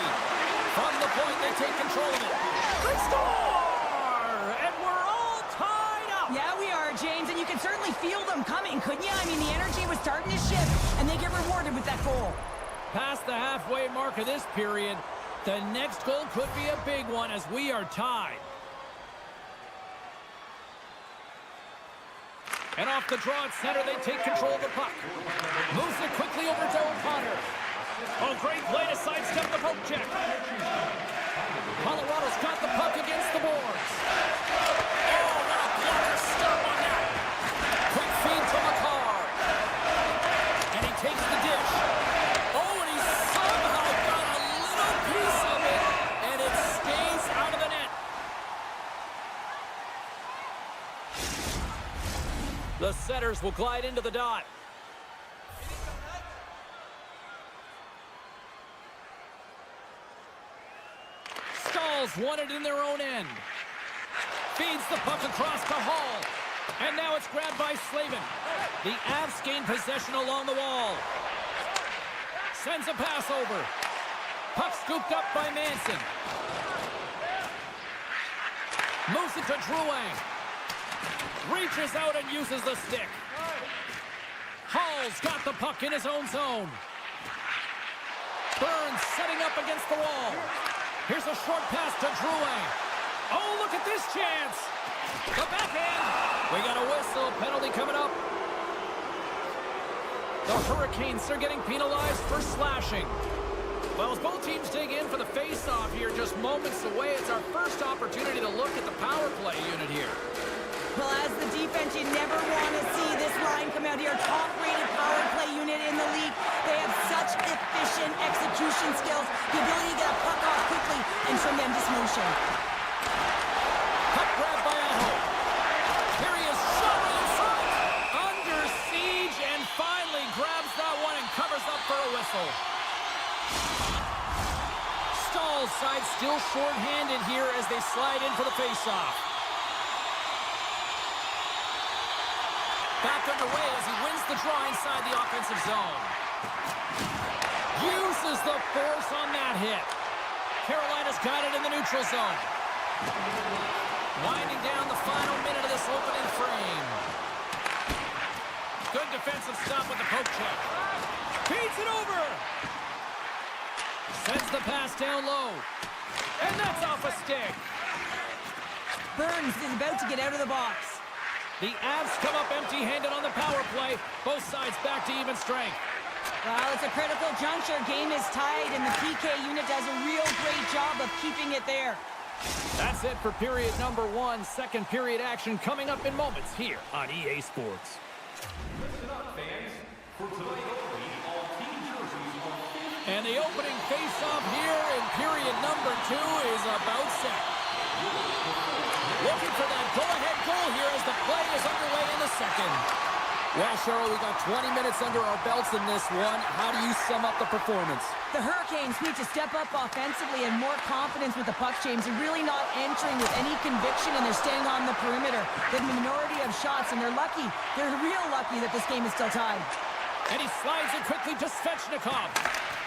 From the point, they take control of it. They score! And we're all tied up. Yeah, we are, James, and you can certainly feel them coming, couldn't you? I mean, the energy was starting to shift, and they get rewarded with that goal. Past the halfway mark of this period, the next goal could be a big one as we are tied. And off the draw at center, they take control of the puck. Moves it quickly over to O'Connor. Oh, great play to sidestep the poke check. Colorado's got the puck against the boards. Oh, what a blocker stop on that. Quick feed to McCarr. And he takes the dish. Oh, and he somehow got a little piece of it, and it stays out of the net. The setters will glide into the dot. Stalls won it in their own end. Feeds the puck across to Hall. And now it's grabbed by Slavin. The Avs gain possession along the wall. Sends a pass over. Puck scooped up by Manson. Moves it to Drouin. Reaches out and uses the stick. Hall's got the puck in his own zone. Burns setting up against the wall. Here's a short pass to Drouin. Oh, look at this chance. The backhand. We got a whistle. Penalty coming up. The Hurricanes are getting penalized for slashing. Well, as both teams dig in for the face-off here, just moments away, it's our first opportunity to look at the power play unit here. Well, as the defense, you never want to see this line come out here. Top-rated power play unit in the league. They have such efficient execution skills, the ability to get a puck off quickly, and tremendous motion. Puck grab by Aho. Here he is, shot in front. Under siege, and finally grabs that one and covers up for a whistle. Stahl's side still short-handed here as they slide in for the face-off. Back underway as he wins the draw inside the offensive zone. Uses the force on that hit. Carolina's got it in the neutral zone. Winding down the final minute of this opening frame. Good defensive stop with the poke check. Feeds it over. Sends the pass down low. And that's off a stick. Burns is about to get out of the box. The Avs come up empty-handed on the power play. Both sides back to even strength. Well, it's a critical juncture. Game is tied, and the PK unit does a real great job of keeping it there. That's it for period number one. Second period action coming up in moments here on EA Sports. Listen up, fans. For tonight only, all team jerseys are And the opening face-off here in period number two is about set. Looking for that go-ahead goal here as the play is underway in the second. Well, Cheryl, we got 20 minutes under our belts in this one. How do you sum up the performance? The Hurricanes need to step up offensively and more confidence with the puck, James. They're really not entering with any conviction, and they're staying on the perimeter. They have a minority of shots, and they're lucky. They're real lucky that this game is still tied. And he slides it quickly to Svechnikov.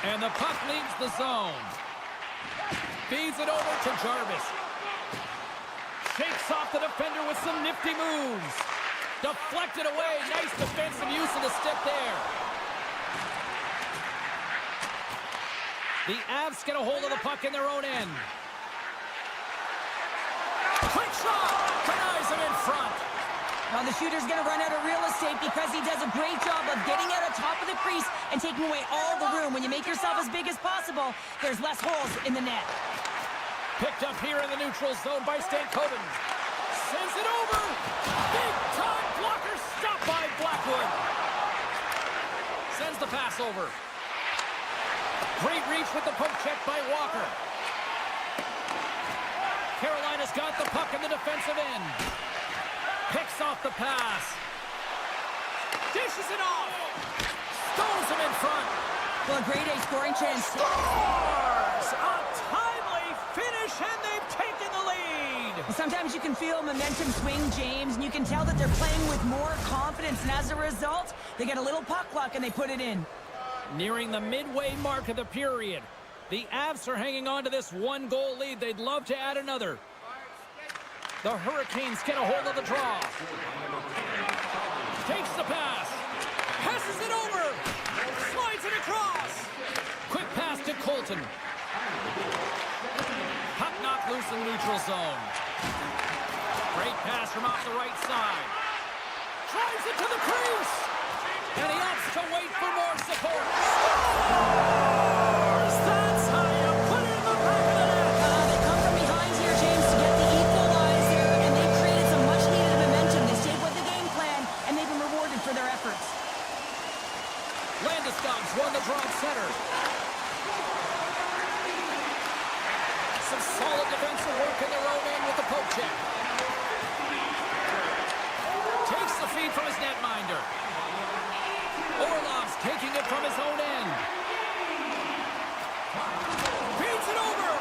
And the puck leaves the zone. Feeds it over to Jarvis. Shakes off the defender with some nifty moves. Deflected away. Nice defensive use of the stick there. The Avs get a hold of the puck in their own end. Quick shot! Denies him in front. Now the shooter's going to run out of real estate because he does a great job of getting out of top of the crease, and taking away all the room. When you make yourself as big as possible, there's less holes in the net. Picked up here in the neutral zone by Stankoven. Sends it over. Big time blocker, stopped by Blackwood. Sends the pass over. Great reach with the poke check by Walker. Carolina's got the puck in the defensive end. Picks off the pass. Dishes it off. Stones him in front. Well, a grade A scoring chance. Scores! A timely finish, and they've taken the lead. Sometimes you can feel momentum swing, James, and you can tell that they're playing with more confidence, and as a result, they get a little puck luck and they put it in. Nearing the midway mark of the period. The Avs are hanging on to this one-goal lead. They'd love to add another. The Hurricanes get a hold of the draw. Takes the pass. Passes it over. Slides it across. Quick pass to Colton. Puck knocked loose in the neutral zone. Great pass from off the right side. Drives it to the crease. And he opts to wait for more support. Scores! That's how you put it in the back of the net. They come from behind here, James, to get the equalizer, and they've created some much-needed momentum. They stayed with the game plan, and they've been rewarded for their efforts. Landeskog's won the draw at center. Some solid defensive work in their own end with the poke check. Takes the feed from his netminder. Orlov's taking it from his own end. Feeds it over.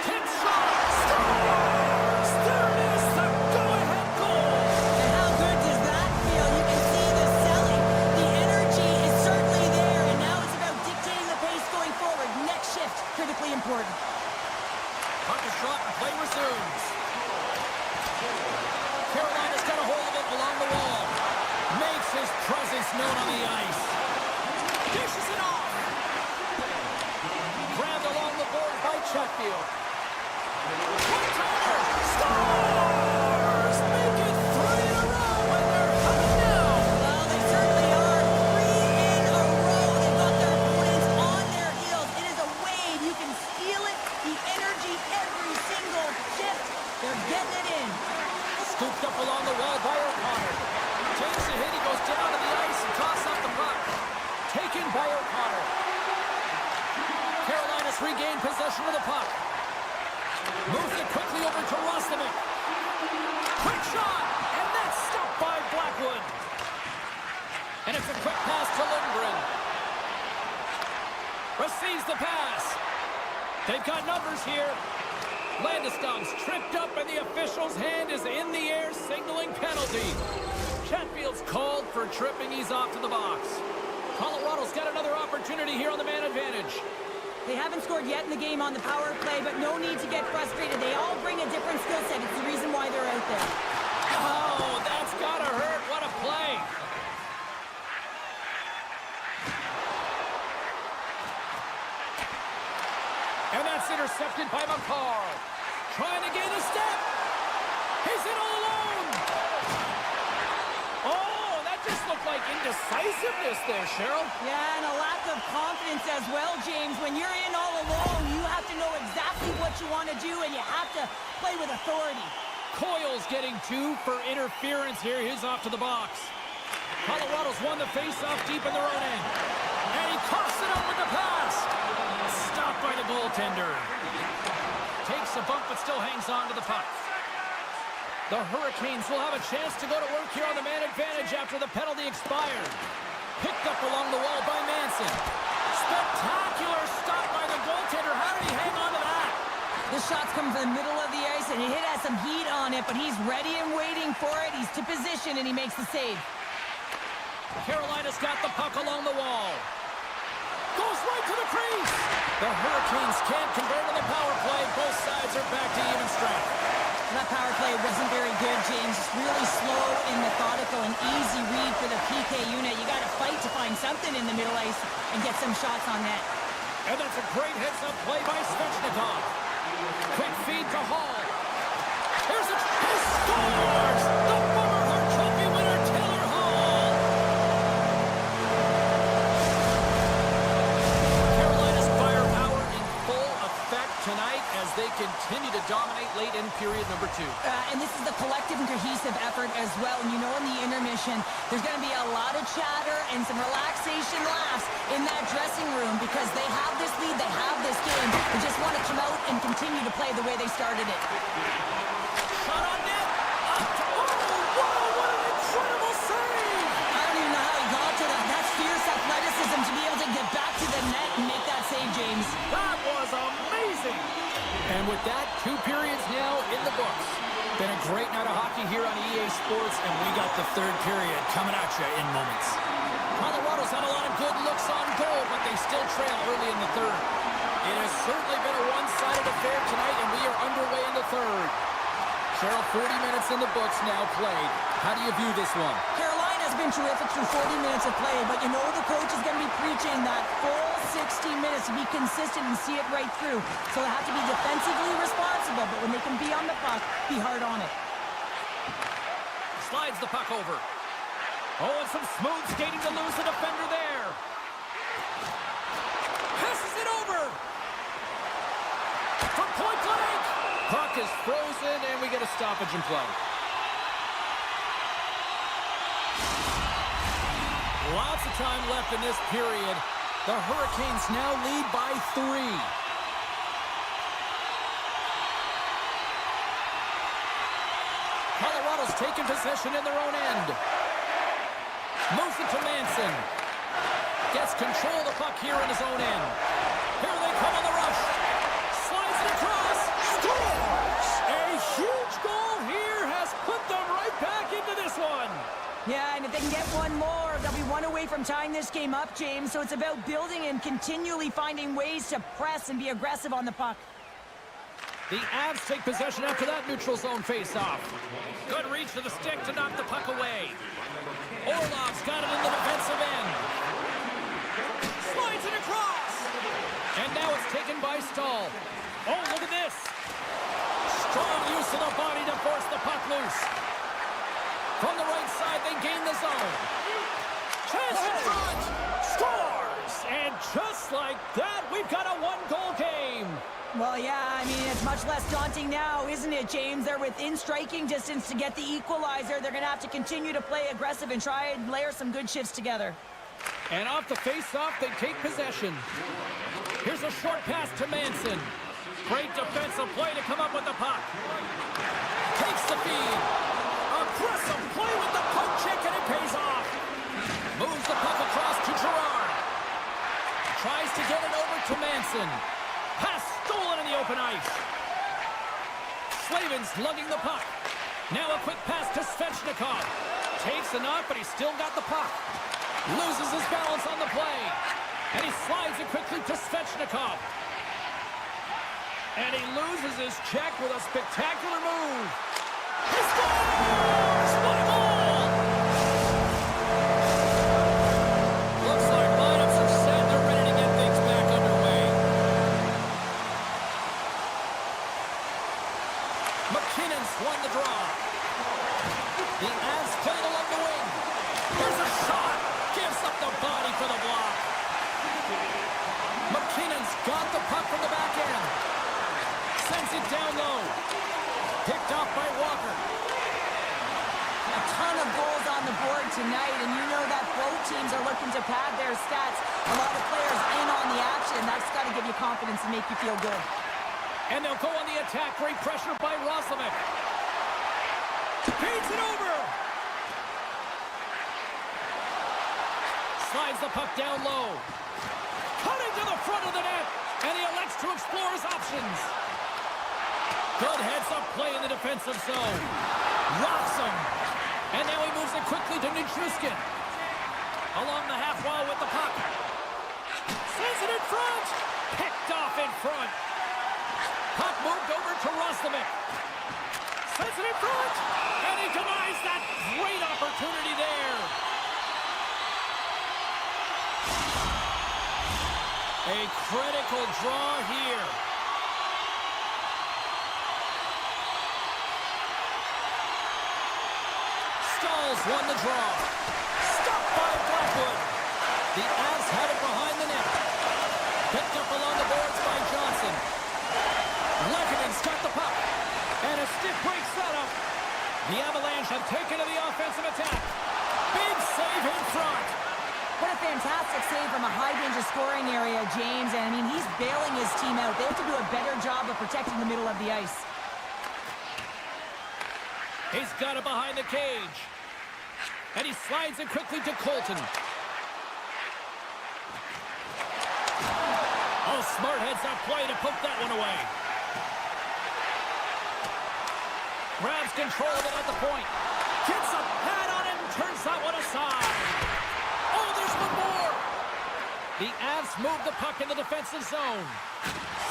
Tip shot. Scores! There it is, the go-ahead goal. And how good does that feel? You can see the selling. The energy is certainly there, and now it's about dictating the pace going forward. Next shift, critically important. Puck is shot and play resumes. Carolina's got a hold of it along the wall. Makes his presence known on the ice. Dishes it off. Grabbed along the board by Chatfield. One-timer. Scores! Make it 3 in a row, and they're coming down. Well, they certainly are. 3 in a row. They've got their opponents on their heels. It is a wave. You can feel it. The energy every single shift. They're getting it in. Scooped up along the wall by O'Connor. Takes a hit. He goes down to the ice and tosses up the puck. Taken by O'Connor. Carolina's regained possession of the puck. Moves it quickly over to Rostovich. Quick shot, and that's stopped by Blackwood. And it's a quick pass to Lindgren. Receives the pass. They've got numbers here. Landeskog's tripped up, and the official's hand is in the air, signaling penalty. Chatfield's called for tripping. He's off to the box. Colorado's got another opportunity here on the man advantage. They haven't scored yet in the game on the power play, but no need to get frustrated. They all bring a different skill set. It's the reason why they're out there. Oh, that's gotta hurt. What a play. And that's intercepted by McCarr. Trying to gain a step. He's in all alone. Oh, that just looked like indecisiveness there, Cheryl. Yeah, and a lack of confidence as well, James. When you're in all alone, you have to know exactly what you want to do, and you have to play with authority. Coyle's getting 2 for interference here. He's off to the box. Colorado's won the faceoff deep in their own end. And he coughs it up with the pass. Stopped by the goaltender. Takes a bump but still hangs on to the puck. The Hurricanes will have a chance to go to work here on the man advantage after the penalty expired. Picked up along the wall by Manson. Spectacular stop by the goaltender. How did he hang on to that? The shot's coming from the middle of the ice, and it has some heat on it, but he's ready and waiting for it. He's to position, and he makes the save. Carolina's got the puck along the wall. Goes right to the crease. The Hurricanes can't convert on the power play. Both sides are back to even strength. That power play wasn't very good, James. It's really slow and methodical, an easy read for the PK unit. You got to fight to find something in the middle ice and get some shots on net. And that's a great heads-up play by Svechnikov. Quick feed to Hall. Here's a... He scores! The former Hart Trophy winner, Taylor Hall! in period number 2. And this is the collective and cohesive effort as well. And you know in the intermission, there's going to be a lot of chatter and some relaxation laughs in that dressing room because they have this lead, they have this game. They just want to come out and continue to play the way they started it. Shot on net. Oh, wow, what an incredible save. I don't even know how he got to that. That's fierce athleticism to be able to get back to the net and make that save, James. That was amazing. And with that, 2 periods now in the books. Been a great night of hockey here on EA Sports, and we got the 3rd period coming at you in moments. Colorado's had a lot of good looks on goal, but they still trail early in the 3rd. It has certainly been a one-sided affair tonight, and we are underway in the 3rd. Cheryl, 40 minutes in the books now played. How do you view this one? Carolina's been terrific through 40 minutes of play, but you know the coach is going to be preaching that full 60 minutes to be consistent and see it right through. So they have to be defensively responsible, but when they can be on the puck, be hard on it. Slides the puck over. Oh, and some smooth skating to lose the defender there. Passes it over. From point blank. Puck is frozen, and we get a stoppage in play. Lots of time left in this period. The Hurricanes now lead by 3. Colorado's taking possession in their own end. Moves it to Manson. Gets control of the puck here in his own end. Here they come on the rush. Slides it across. Scores! A huge goal here has put them right back into this one. Yeah, and if they can get one more, they'll be one away from tying this game up, James. So it's about building and continually finding ways to press and be aggressive on the puck. The Avs take possession after that neutral zone face-off. Good reach to the stick to knock the puck away. Orlov's got it in the defensive end. Slides it across. And now it's taken by Stahl. Oh, look at this. Strong use of the body to force the puck loose. From the right side, they gain the zone. Chance in front. Scores! And just like that, we've got a 1-goal game. Well, yeah, I mean, it's much less daunting now, isn't it, James? They're within striking distance to get the equalizer. They're going to have to continue to play aggressive and try and layer some good shifts together. And off the face-off, they take possession. Here's a short pass to Manson. Great defensive play to come up with the puck. Takes the feed. Aggressive play with the poke check, and it pays off. Moves the puck across to Gerard. Tries to get it over to Manson. Pass stolen in the open ice. Slavin's lugging the puck. Now a quick pass to Svechnikov. Takes a knock, but he's still got the puck. Loses his balance on the play. And he slides it quickly to Svechnikov. And he loses his check with a spectacular move. He scores! What a goal! Looks like lineups are set. They're ready to get things back underway. McKinnon's won the draw. The Avs playing along the wing. Here's a shot. Gives up the body for the block. McKinnon's got the puck from the back end. Sends it down low. Picked off by Walker. A ton of goals on the board tonight, and you know that both teams are looking to pad their stats. A lot of players in on the action. That's got to give you confidence and make you feel good. And they'll go on the attack. Great pressure by Roslovic. Feeds it over. Slides the puck down low. Cutting to the front of the net. And he elects to explore his options. Good heads-up play in the defensive zone. Rocks him. And now he moves it quickly to Nichushkin. Along the half wall with the puck. Sends it in front. Picked off in front. Puck moved over to Roslovic. Sends it in front. And he denies that great opportunity there. A critical draw here. Stahl's won the draw. Stopped by Blackwood. The Avs had it behind the net. Picked up along the boards by Johnson. Lekkinen got the puck. And a stiff break setup. The Avalanche have taken to the offensive attack. Big save in front. What a fantastic save from a high-danger scoring area, James. And, I mean, he's bailing his team out. They have to do a better job of protecting the middle of the ice. He's got it behind the cage. And he slides it quickly to Colton. Oh, smart heads-up play to poke that one away. Grabs control of it at the point. Gets a pad on it and turns that one aside. Oh, there's one more. The Avs move the puck in the defensive zone.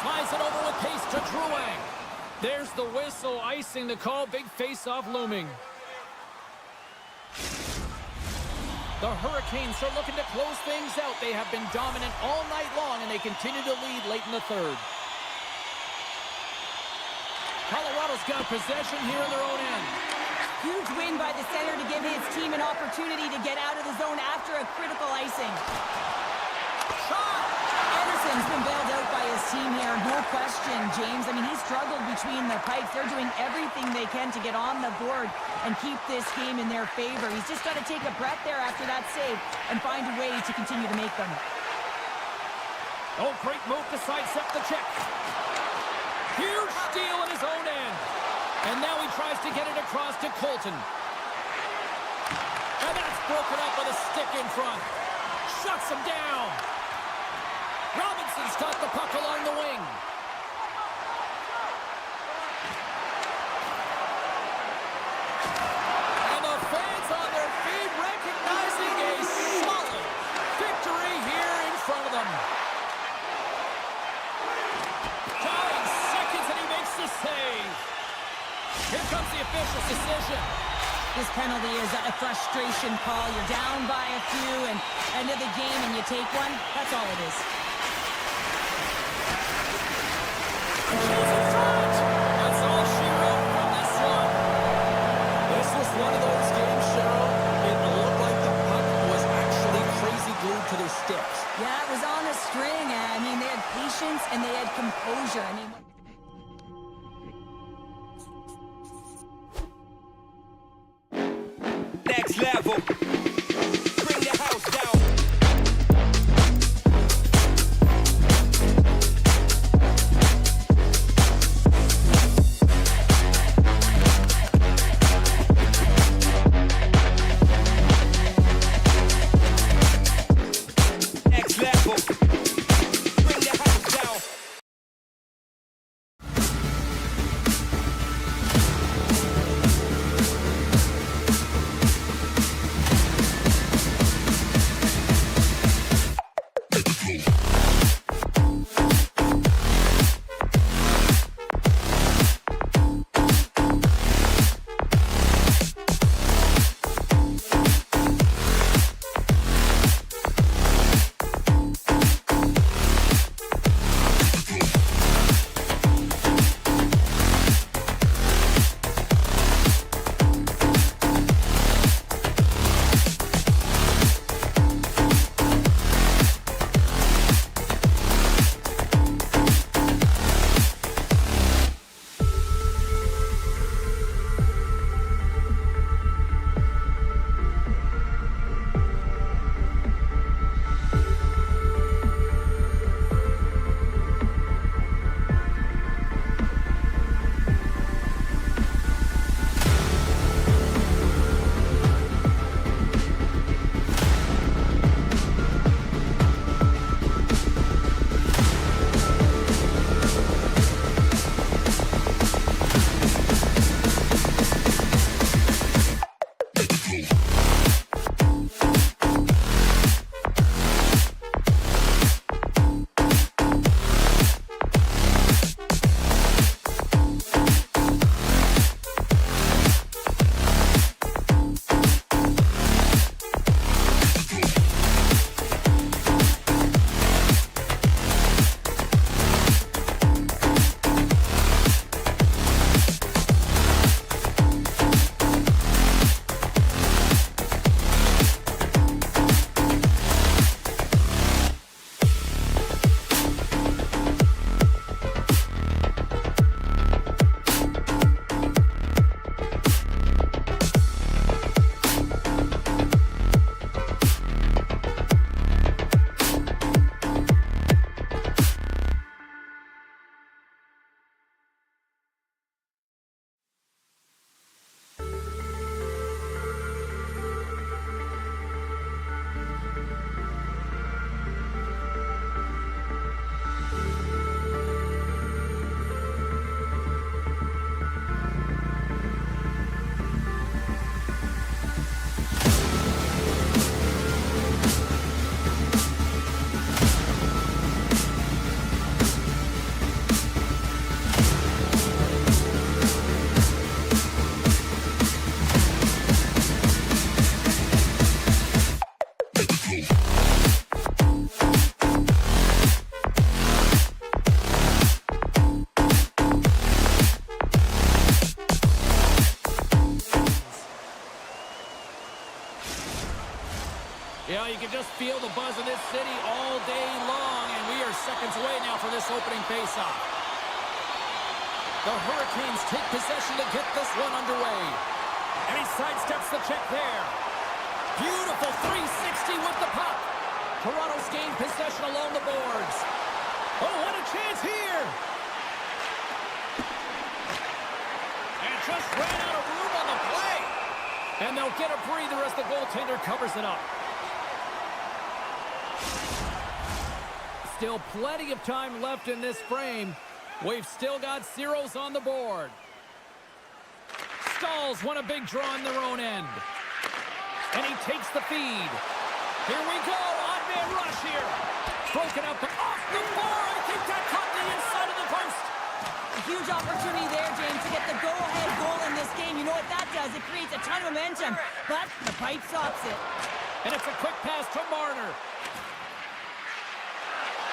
Slides it over with pace to Drouin. There's the whistle, icing the call. Big face-off looming. The Hurricanes are looking to close things out. They have been dominant all night long, and they continue to lead late in the third. Colorado's got possession here in their own end. Huge win by the center to give his team an opportunity to get out of the zone after a critical icing. Shot! Anderson's been bailed out by his team here, no question, James. I mean, he's struggled between the pipes. They're doing everything they can to get on the board and keep this game in their favor. He's just got to take a breath there after that save and find a way to continue to make them. Oh, great move to sidestep the check. Huge steal in his own end. And now he tries to get it across to Colton. And that's broken up with a stick in front. Shuts him down. Robinson's got the puck along the wing. And the fans on their feet recognizing a solid victory here in front of them. Dying seconds and he makes the save. Here comes the official's decision. This penalty is a frustration call. You're down by a few and end of the game and you take one. That's all it is. That's all she wrote from this one. This was one of those games, Cheryl. It looked like the puck was actually crazy glued to their sticks. Yeah, it was on a string. I mean, they had patience and they had composure. I mean... Next level. Bring the house down. Next level. Bring the house down. Yeah, you can just feel the buzz in this city all day long, and we are seconds away now for this opening faceoff. The Hurricanes take possession to get this one underway. And he sidesteps the check there. Beautiful 360 with the puck. Toronto's gained possession along the boards. Oh, what a chance here! And just ran out of room on the play. And they'll get a breather as the goaltender covers it up. Still plenty of time left in this frame. We've still got zeros on the board. Stalls won a big draw on their own end. And he takes the feed. Here we go. Odd man rush here. Broken up off the bar. I think that caught the inside of the post. A huge opportunity there, James, to get the go-ahead goal in this game. You know what that does? It creates a ton of momentum. But the pipe stops it. And it's a quick pass to Marner.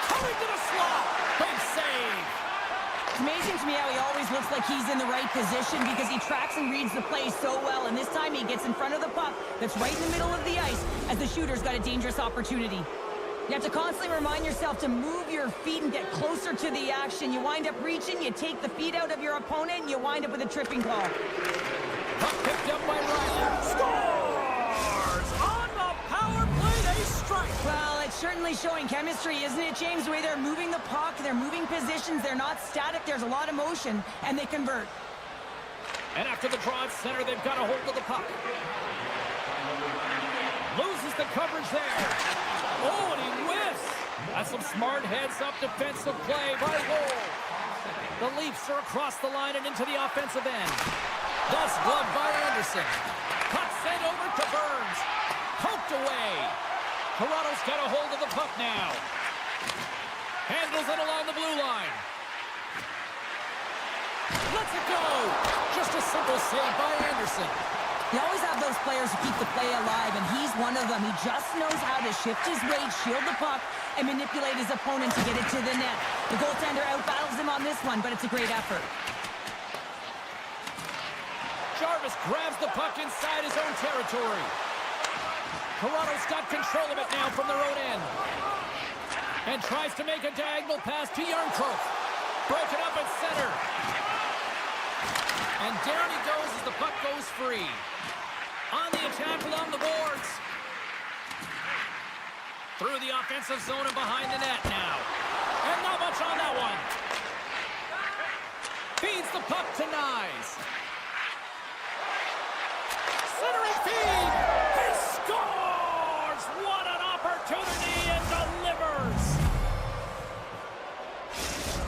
Coming to the slot. Big save. It's amazing to me how he always looks like he's in the right position because he tracks and reads the play so well. And this time he gets in front of the puck that's right in the middle of the ice as the shooter's got a dangerous opportunity. You have to constantly remind yourself to move your feet and get closer to the action. You wind up reaching, you take the feet out of your opponent, and you wind up with a tripping call. Puck picked up by Riley. Scores! On the power play, they strike. Well, it's certainly showing chemistry, isn't it, James? The way they're moving the puck, they're moving positions, they're not static, there's a lot of motion, and they convert. And after the draw at center, they've got a hold of the puck. Loses the coverage there. Oh, and he whiffs. That's some smart heads-up defensive play by Wool. The Leafs are across the line and into the offensive end. That's gloved by Anderson. Puck sent over to Burns. Poked away. Toronto's got a hold of the puck now. Handles it along the blue line. Lets it go. Just a simple save by Anderson. You always have those players who keep the play alive, and he's one of them. He just knows how to shift his weight, shield the puck, and manipulate his opponent to get it to the net. The goaltender outbattles him on this one, but it's a great effort. Jarvis grabs the puck inside his own territory. Toronto's got control of it now from their own end. And tries to make a diagonal pass to Yarncroke. Broken up at center. And down he goes as the puck goes free. On the attack along the boards. Through the offensive zone and behind the net now. And not much on that one. Feeds the puck to Nyes. Centering feed. He scores! What an opportunity and delivers!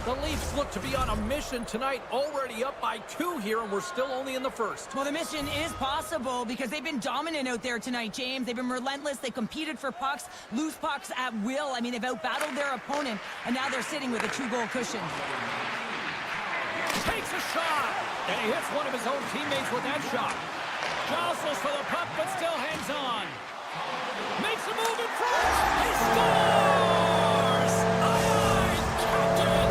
The Leafs look to be on a mission tonight, already up by 2 here, and we're still only in the first. Well, the mission is possible because they've been dominant out there tonight, James. They've been relentless. They competed for pucks, loose pucks at will. I mean, they've outbattled their opponent, and now they're sitting with a 2-goal cushion. Takes a shot, and he hits one of his own teammates with that shot. Jostles for the puck, but still hangs on. Makes a move in front. He scores! Aye, Captain!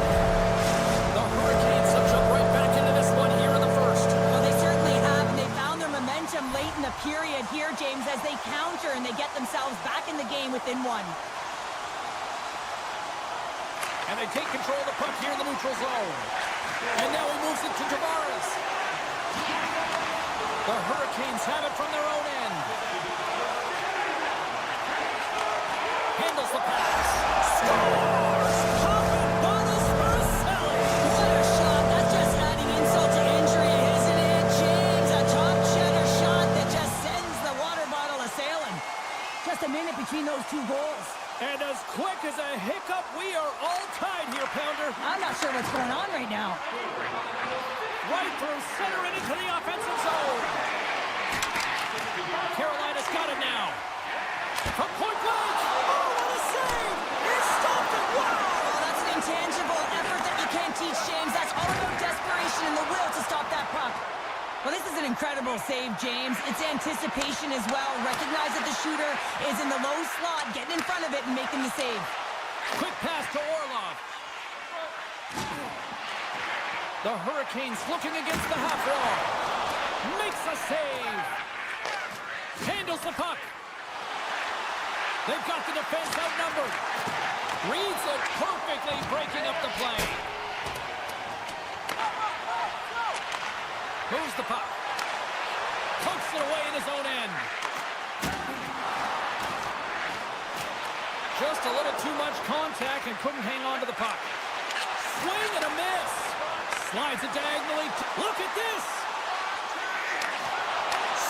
The Hurricanes have jumped right back into this one here in the first. Well, they certainly have, and they found their momentum late in the period here, James, as they counter and they get themselves back in the game within one. And they take control of the puck here in the neutral zone. And now he moves it to Tavares. The Hurricanes have it from their own end. Handles the pass. Scores! Popping bottles for a Selly. What a shot. That's just adding insult to injury, isn't it, James? A top cheddar shot that just sends the water bottle a-sailing. Just a minute between those 2 goals. And as quick as a hiccup, we are all tied here, Pounder. I'm not sure what's going on right now. Right through center and into the offensive zone. Carolina's got it now. From point blank. Oh, what a save! He stopped it. Wow! Oh, that's an intangible effort that you can't teach, James. That's all about desperation and the will to stop that puck. Well, this is an incredible save, James. It's anticipation as well. Recognize that the shooter is in the low slot, getting in front of it and making the save. Quick pass to Orlov. The Hurricanes looking against the half wall. Makes a save. Handles the puck. They've got the defense outnumbered. Reads it perfectly, breaking up the play. Moves the puck. Pokes it away in his own end. Just a little too much contact and couldn't hang on to the puck. Swing and a miss. Slides it diagonally. Look at this.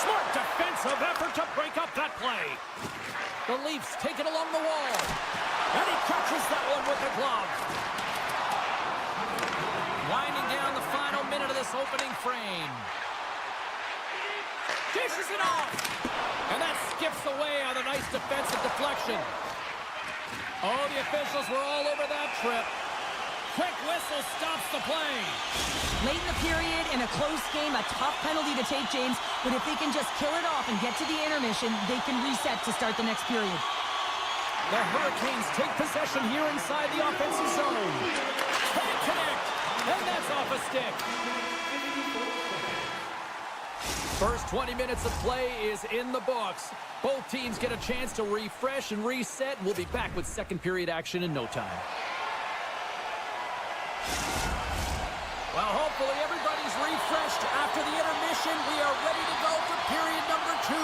Smart defensive effort to break up that play. The Leafs take it along the wall. And he catches that one with the glove. Winding down the final minute of this opening frame. Dishes it off. And that skips away on a nice defensive deflection. Oh, the officials were all over that trip. Quick whistle stops the play. Late in the period, in a close game, a tough penalty to take, James. But if they can just kill it off and get to the intermission, they can reset to start the next period. The Hurricanes take possession here inside the offensive zone. Can't connect, and that's off a stick. First 20 minutes of play is in the books. Both teams get a chance to refresh and reset. We'll be back with second period action in no time. Well, hopefully everybody's refreshed after the intermission. We are ready to go for period number 2.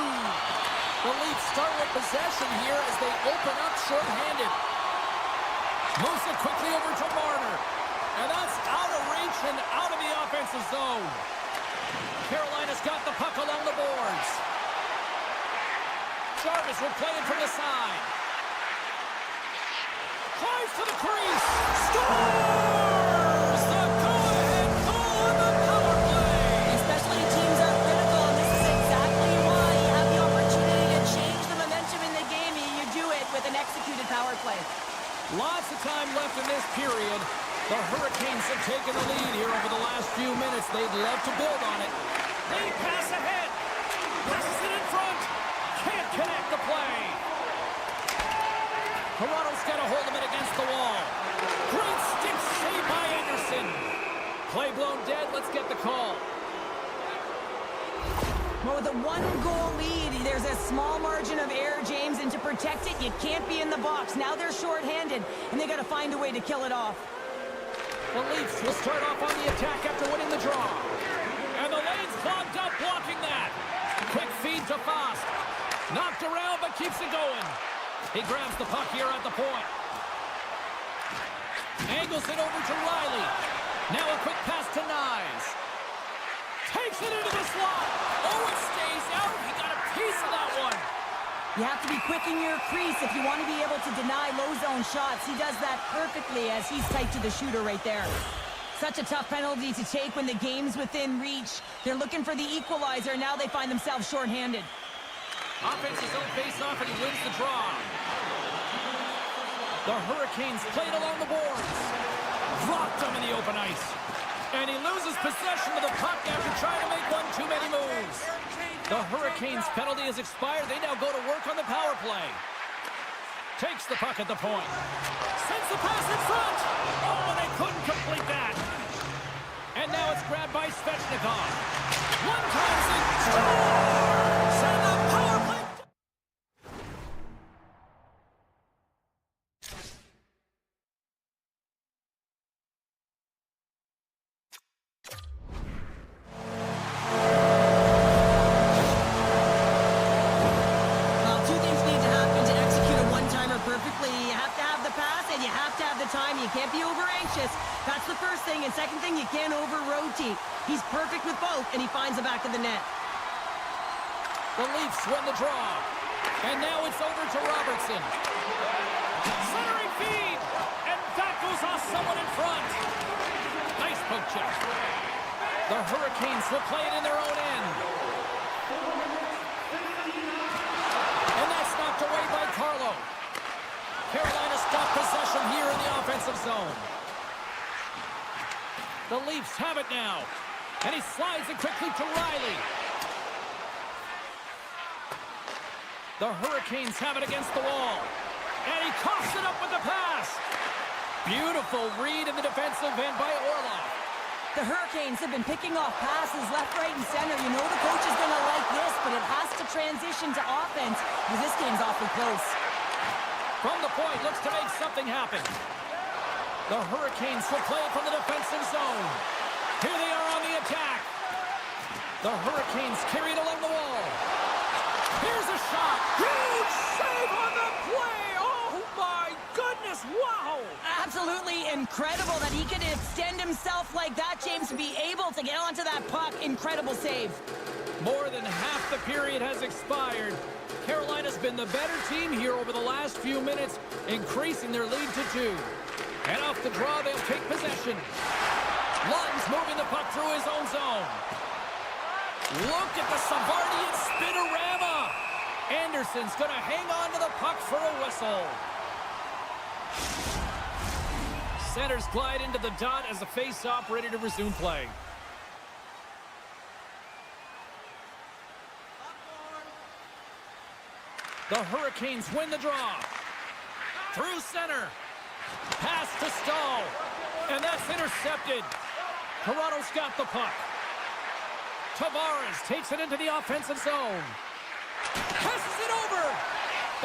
The Leafs start with possession here as they open up short-handed. Moves it quickly over to Marner. And that's out of reach and out of the offensive zone. Carolina's got the puck along the boards. Jarvis will play it from the side. Drives to the crease. Scores! The go-ahead goal on the power play. Especially teams are critical, and this is exactly why you have the opportunity to change the momentum in the game, and you do it with an executed power play. Lots of time left in this period. The Hurricanes have taken the lead here over the last few minutes. They'd love to build on it. They pass ahead. Passes it in front. Can't connect the play. Toronto's got a hold of it against the wall. Great stick save by Anderson. Play blown dead. Let's get the call. Well, with a one-goal lead, there's a small margin of error, James, and to protect it, you can't be in the box. Now they're short-handed, and they got to find a way to kill it off. The Leafs will start off on the attack after winning the draw. And the lane's clogged up blocking that. Quick feed to Fast. Knocked around but keeps it going. He grabs the puck here at the point. Angles it over to Riley. Now a quick pass to Nyes. Takes it into the slot. Oh, it stays out. He got a piece of that one. You have to be quick in your crease if you want to be able to deny low-zone shots. He does that perfectly as he's tight to the shooter right there. Such a tough penalty to take when the game's within reach. They're looking for the equalizer. Now they find themselves shorthanded. Offense's own face-off, and he wins the draw. The Hurricanes played along the boards. Dropped him in the open ice. And he loses possession of the puck after trying to make one too many moves. The Hurricanes' penalty has expired. They now go to work on the power play. Takes the puck at the point. Sends the pass in front. Oh, and they couldn't complete that. And now it's grabbed by Svechnikov. One times it scores! And the power play. Well, two things need to happen to execute a one-timer perfectly. You have to have the pass, and you have to have the time. You can't be over-anxious. That's the first thing. And second thing, you can't over-rotate. He's perfect with both, and he finds the back of the net. The Leafs win the draw. And now it's over to Robertson. Centering feed. And that goes off someone in front. Nice poke check. The Hurricanes will play it in their own end. And that's knocked away by Carlo. Carolina's got possession here in the offensive zone. The Leafs have it now. And he slides it quickly to Riley. The Hurricanes have it against the wall. And he coughs it up with the pass. Beautiful read in the defensive end by Orlov. The Hurricanes have been picking off passes left, right, and center. You know the coach is going to like this, but it has to transition to offense because this game's awfully close. From the point, looks to make something happen. The Hurricanes will play it from the defensive zone. Here they are on the attack. The Hurricanes carry it along the wall. Here's a shot. Huge save on the play. Oh, my goodness. Wow. Absolutely incredible that he could extend himself like that, James, to be able to get onto that puck. Incredible save. More than half the period has expired. Carolina's been the better team here over the last few minutes, increasing their lead to 2. And off the draw, they'll take possession. Lund's moving the puck through his own zone. Look at the Savardian spinorama. Anderson's going to hang on to the puck for a whistle. Centers glide into the dot as the face-off ready to resume play. The Hurricanes win the draw. Through center. Pass to Stahl. And that's intercepted. Toronto's got the puck. Tavares takes it into the offensive zone. Passes it over.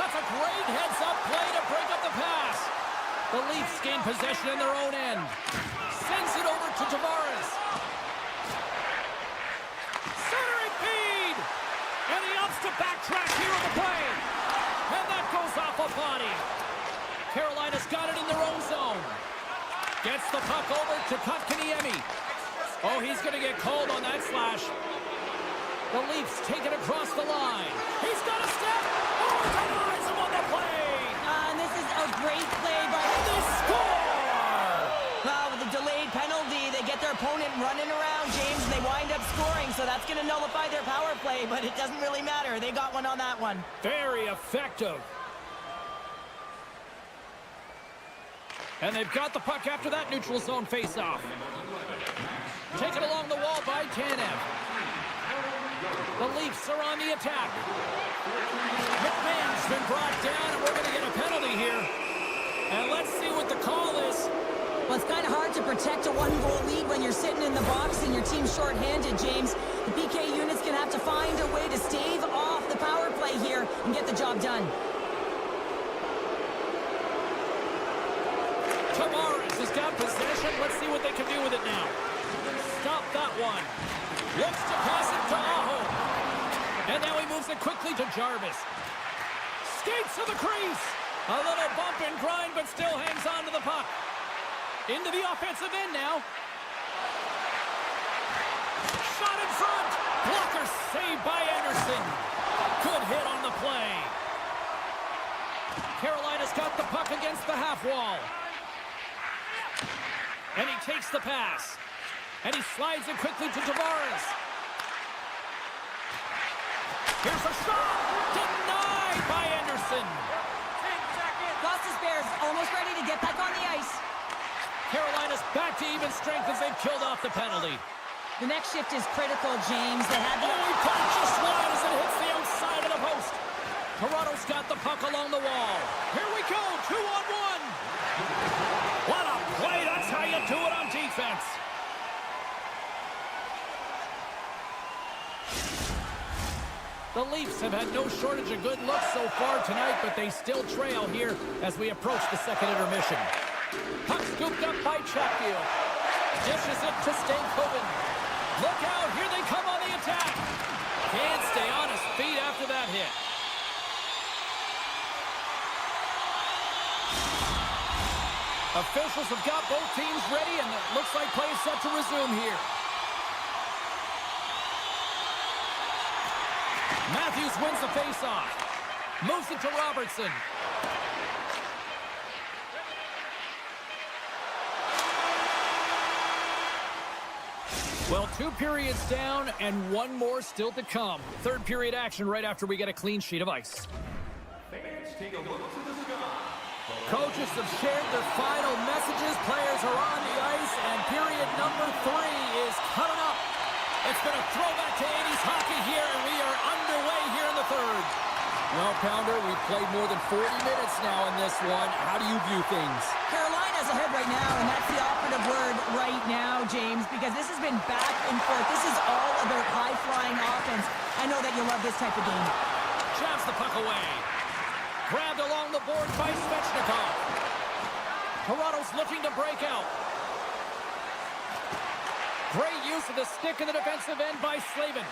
That's a great heads-up play to break up the pass. The Leafs gain possession in their own end. Sends it over to Tavares. Centering feed. And he opts to backtrack here on the play. And that goes off a body. Carolina's got it in their own zone. Gets the puck over to Kotkaniemi. Oh, he's going to get called on that slash. The Leafs take it across the line. He's got a step. Oh, denies him on the play. And this is a great play by... They score! Well, with the delayed penalty, they get their opponent running around, James, and they wind up scoring, so that's going to nullify their power play, but it doesn't really matter. They got one on that one. Very effective. And they've got the puck after that neutral zone face-off. Taken along the wall by Tanev. The Leafs are on the attack. McMahon's been brought down, and we're going to get a penalty here. And let's see what the call is. Well, it's kind of hard to protect a one-goal lead when you're sitting in the box and your team's shorthanded, James. The PK unit's going to have to find a way to stave off the power play here and get the job done. Tavares has got possession. Let's see what they can do with it now. Stop that one. Looks to pass it to Aho. And now he moves it quickly to Jarvis. Skates to the crease. A little bump and grind, but still hangs on to the puck. Into the offensive end now. Shot in front. Blocker saved by Anderson. Good hit on the play. Carolina's got the puck against the half wall. And he takes the pass. And he slides it quickly to Tavares. Here's a shot. Denied by Anderson. Glasses Bears almost ready to get back on the ice. Carolina's back to even strength as they've killed off the penalty. The next shift is critical, James. They had the... Oh, he put it just wide as it hits the outside of the post. Toronto's got the puck along the wall. Here we go, 2-on-1. What a play. That's how you do it on defense. The Leafs have had no shortage of good looks so far tonight, but they still trail here as we approach the second intermission. Puck scooped up by Chatfield. Dishes it to Stankoven. Look out, here they come on the attack. Can't stay on his feet after that hit. Officials have got both teams ready, and it looks like play is set to resume here. Matthews wins the faceoff. Moves it to Robertson. Well, 2 periods down and 1 more still to come. Third period action right after we get a clean sheet of ice. Fans, take a look to the sky. Coaches have shared their final messages. Players are on the ice, and period number 3 is coming up. It's been a throwback to 80s hockey here, and we are underway here in the third. Well, Pounder, we've played more than 40 minutes now in this one. How do you view things? Carolina's ahead right now, and that's the operative word right now, James, because this has been back and forth. This is all about high-flying offense. I know that you love this type of game. Jabs the puck away. Grabbed along the board by Svechnikov. Toronto's looking to break out. Great use of the stick in the defensive end by Slavin.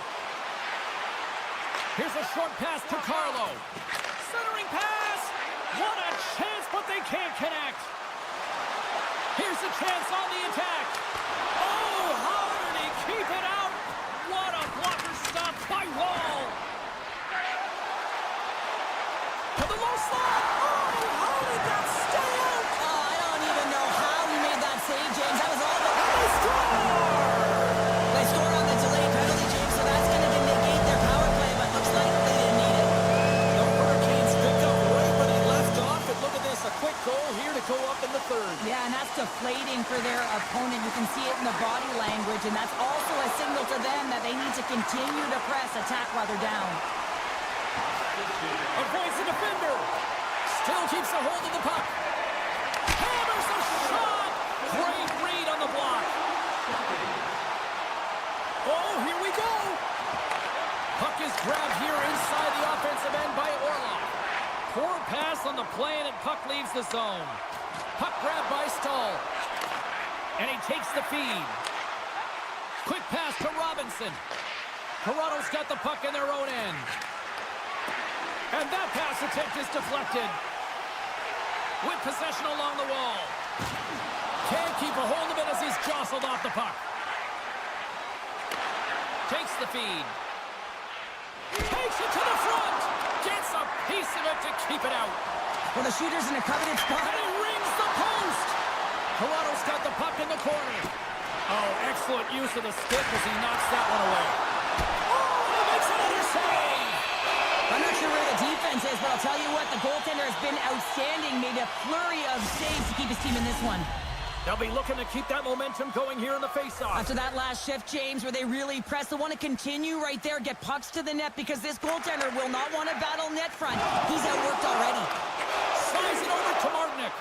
Here's a short pass to Carlo. Centering pass. What a chance, but they can't connect. Here's a chance on the attack. Oh, how did he keep it out? What a blocker stop by Wall. To the low slot. Oh, how did that stay out? Oh, I don't even know how he made that save, James. That was all the... They score! They scored on the delayed penalty, James, so that's going to negate their power play, but looks like they didn't need it. The Hurricanes picked up right when he left off, and look at this, a quick goal here to go up in the third. Yeah, and that's deflating for their opponent. You can see it in the body language, and that's also a signal to them that they need to continue to press, attack while they're down. Avoids the defender. Still keeps a hold of the puck. Hammers a shot. Great read on the block. Oh, here we go. Puck is grabbed here inside the offensive end by Orlov. Poor pass on the play, and puck leaves the zone. Puck grabbed by Stahl. And he takes the feed. Quick pass to Robinson. Toronto's got the puck in their own end. And that pass attempt is deflected. With possession along the wall. Can't keep a hold of it as he's jostled off the puck. Takes the feed. Takes it to the front. Gets a piece of it to keep it out. Well, the shooter's in a coveted spot. And he rings the post. Toronto's got the puck in the corner. Oh, excellent use of the stick as he knocks that one away. Oh, he makes another save. I'm not sure where the defense is, but I'll tell you what, the goaltender has been outstanding, made a flurry of saves to keep his team in this one. They'll be looking to keep that momentum going here in the faceoff. After that last shift, James, where they really press, they want to continue right there, get pucks to the net, because this goaltender will not want to battle net front. He's outworked already. Slides it over to Martinick.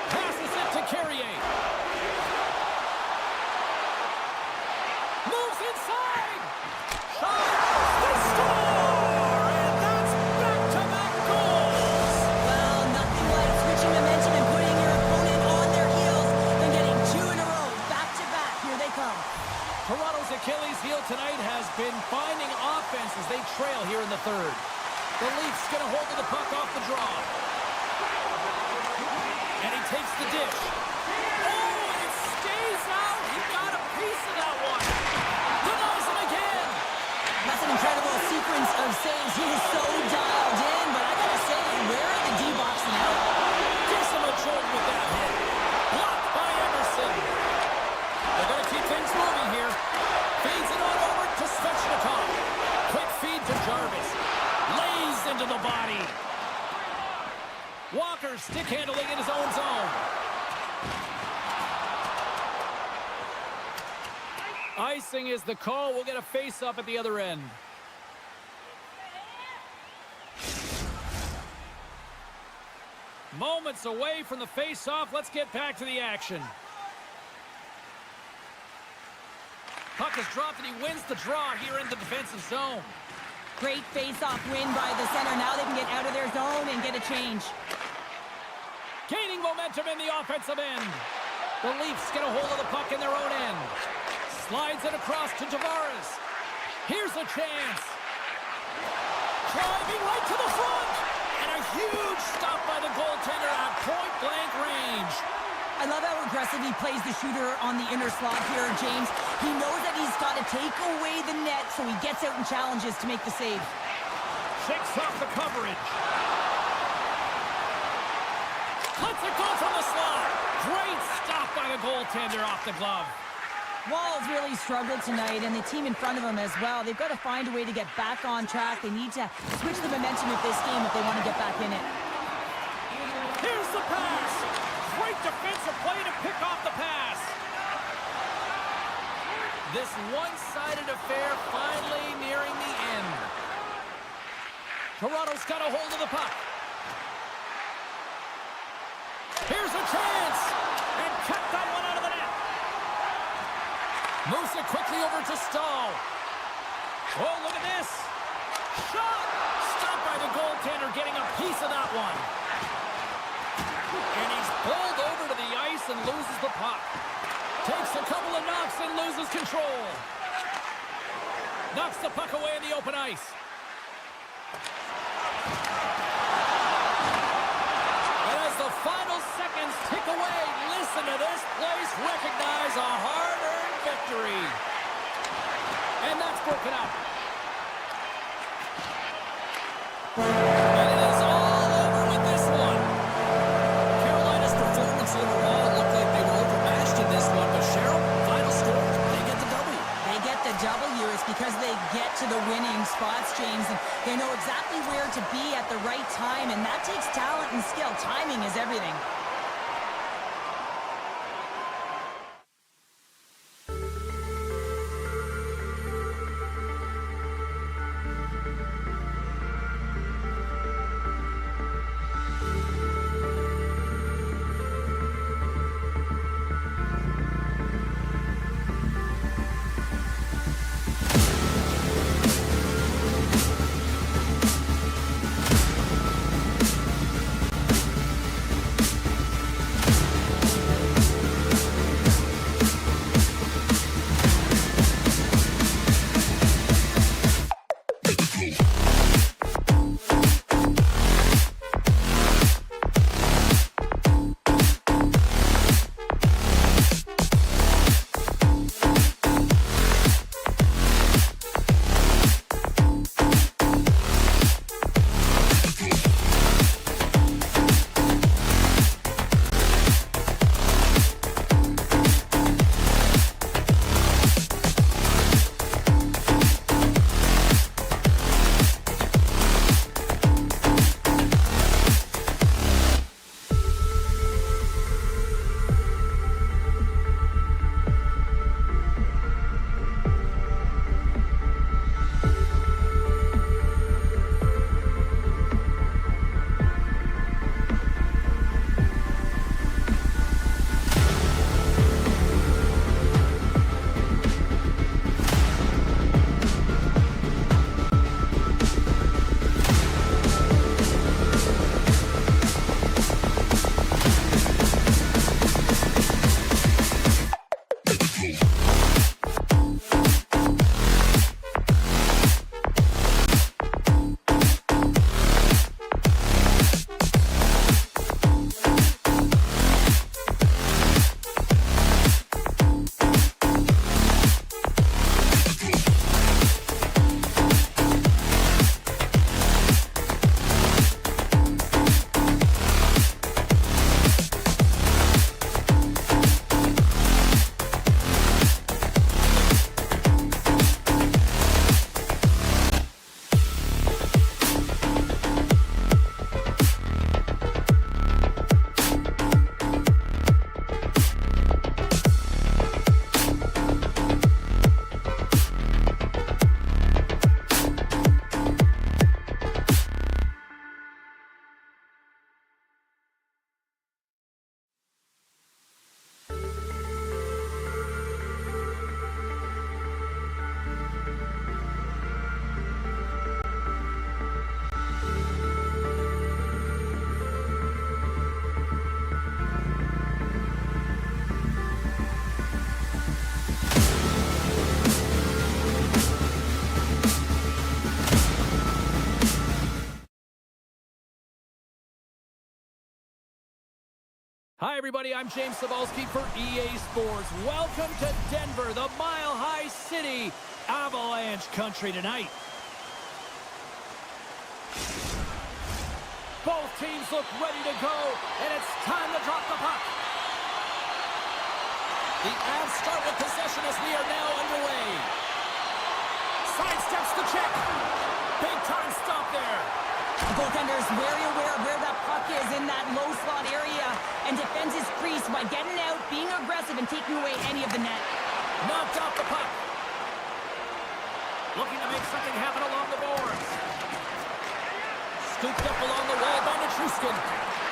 Passes it to Carrier. Moves inside. Shot. They score! And that's back-to-back goals. Well, nothing like switching momentum and putting your opponent on their heels than getting two in a row, back-to-back. Here they come. Toronto's Achilles heel tonight has been finding offense as they trail here in the third. The Leafs get a hold of the puck off the draw. And he takes the dish. Oh, it stays out. He got a piece of that one. Denies him again. That's an incredible sequence of saves. He is so dialed in, but I gotta say, where are the D-boxing out? Gives him a jolt with that hit. Blocked by Emerson. They're going to keep things moving here. Feeds it on over to Svechnikov. Quick feed to Jarvis. Lays into the body. Walker stick handling in his own zone. Icing is the call. We'll get a face-up at the other end. Moments away from the face-off. Let's get back to the action. Puck is dropped and he wins the draw here in the defensive zone. Great face-off win by the center. Now they can get out of their zone and get a change. Gaining momentum in the offensive end. The Leafs get a hold of the puck in their own end. Slides it across to Tavares. Here's a chance. Driving right to the front. And a huge stop by the goaltender at point-blank range. I love how aggressive he plays the shooter on the inner slot here, James. He knows that he's got to take away the net, so he gets out and challenges to make the save. Shakes off the coverage. Lets it go from the slot. Great stop by the goaltender off the glove. Wall's really struggled tonight, and the team in front of him as well. They've got to find a way to get back on track. They need to switch the momentum of this game if they want to get back in it. Here's the pass. Great defensive play to pick off the pass. This one-sided affair finally nearing the end. Toronto's got a hold of the puck. Here's a chance. And cut that one out of the net. Moves it quickly over to Stahl. Oh, look at this. Shot. Stopped by the goaltender, getting a piece of that one. And he's pulled over to the ice and loses the puck. Takes a couple of knocks and loses control. Knocks the puck away in the open ice. And as the final seconds tick away, listen to this place recognize a hard-earned victory. And that's broken up. And it is all over with this one. Carolina's performance overall looked like they were overmatched in this one, but Cheryl, final score, they get the W. They get the W. It's because they get to the winning spots, James, and they know exactly where to be at the right time, and that takes talent and skill. Timing is everything. Hi, everybody. I'm James Cebulski for EA Sports. Welcome to Denver, the Mile High City, Avalanche country tonight. Both teams look ready to go, and it's time to drop the puck. The Avs start with possession as we are now underway. Sidesteps the check. Big time stop there. The goaltender is very aware of where that puck is in that low slot area and defends his crease by getting out, being aggressive, and taking away any of the net. Knocked off the puck. Looking to make something happen along the boards. Scooped up along the wall by Nichushkin.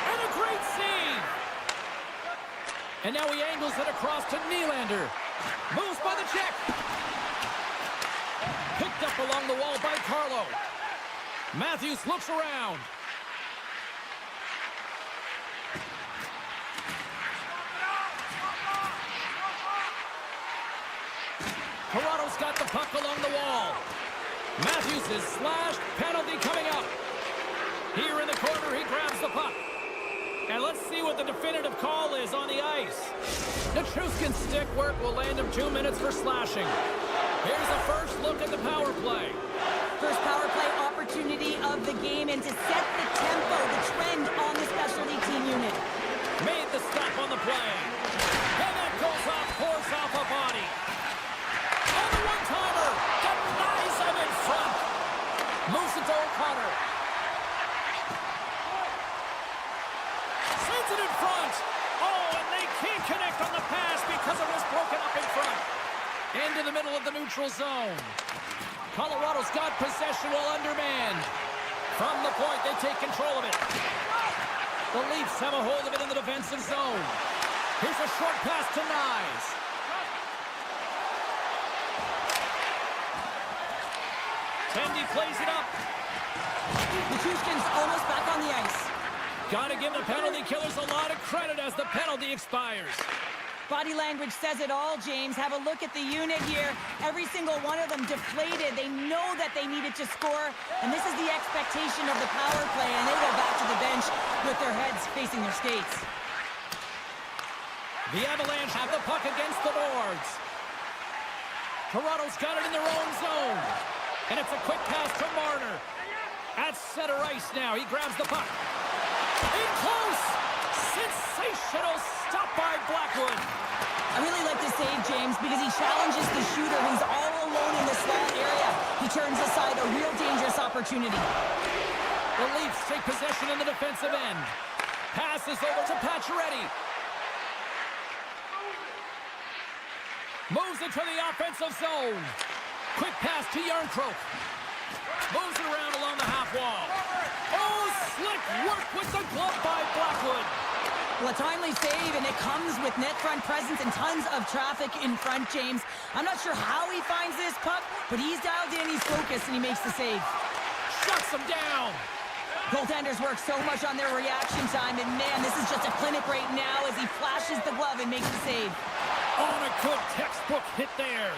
And a great save. And now he angles it across to Nylander. Moves by the check. Picked up along the wall by Carlo. Matthews looks around. got the puck along the wall. Matthews is slashed. Penalty coming up. Here in the corner, he grabs the puck. And let's see what the definitive call is on the ice. Nichushkin's stick work will land him 2 minutes for slashing. Here's a first look at the power play. First power play opportunity of the game, and to set the tempo, the trend on the specialty team unit. Made the stop on the play. And that goes off, force off a body. On the one-timer, denies him in front. Moves it to O'Connor. Sends it in front. Oh, and they can't connect on the pass because it was broken up in front. Into the middle of the neutral zone. Colorado's got possession while undermanned. From the point, they take control of it. The Leafs have a hold of it in the defensive zone. Here's a short pass to Nyes. Tendy plays it up. Nichushkin's almost back on the ice. Gotta give the penalty killers a lot of credit as the penalty expires. Body language says it all, James. Have a look at the unit here. Every single one of them deflated. They know that they needed to score, and this is the expectation of the power play, and they go back to the bench with their heads facing their skates. The Avalanche have the puck against the boards. Toronto's got it in their own zone. And it's a quick pass to Marner. At center ice now. He grabs the puck. In close. Sensational stop by Blackwood. I really like this save, James, because he challenges the shooter who's all alone in the slot area. He turns aside a real dangerous opportunity. The Leafs take possession in the defensive end. Passes over to Pacioretty. Moves it to the offensive zone. Quick pass to Yarncroke. Moves it around along the half wall. Oh, slick work with the glove by Blackwood. Well, a timely save, and it comes with net front presence and tons of traffic in front, James. I'm not sure how he finds this puck, but he's dialed in, he's focused, and he makes the save. Shuts him down. Goaltenders work so much on their reaction time, and man, this is just a clinic right now as he flashes the glove and makes the save. On a good textbook hit there.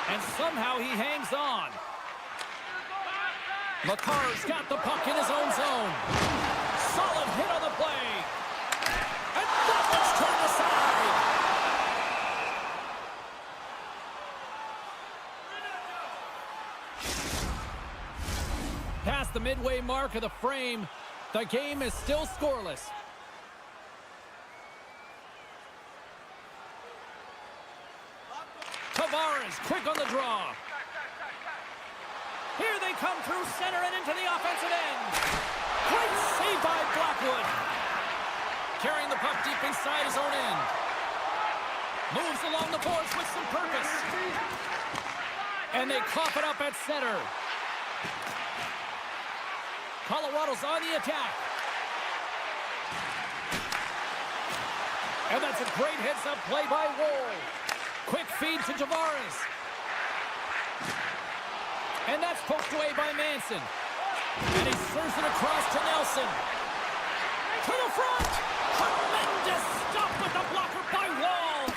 And somehow he hangs on. Makar's got the puck in his own zone. Solid hit on the play. And that one's turned aside. Past the midway mark of the frame, the game is still scoreless. Tavares, quick on the draw. Here they come through center and into the offensive end. Great save by Blackwood. Carrying the puck deep inside his own end. Moves along the boards with some purpose. And they cough it up at center. Colorado's on the attack. And that's a great heads-up play by Woll. Quick feed to Tavares. And that's poked away by Manson. And he serves it across to Nelson. To the front. Tremendous stop with the blocker by Woll.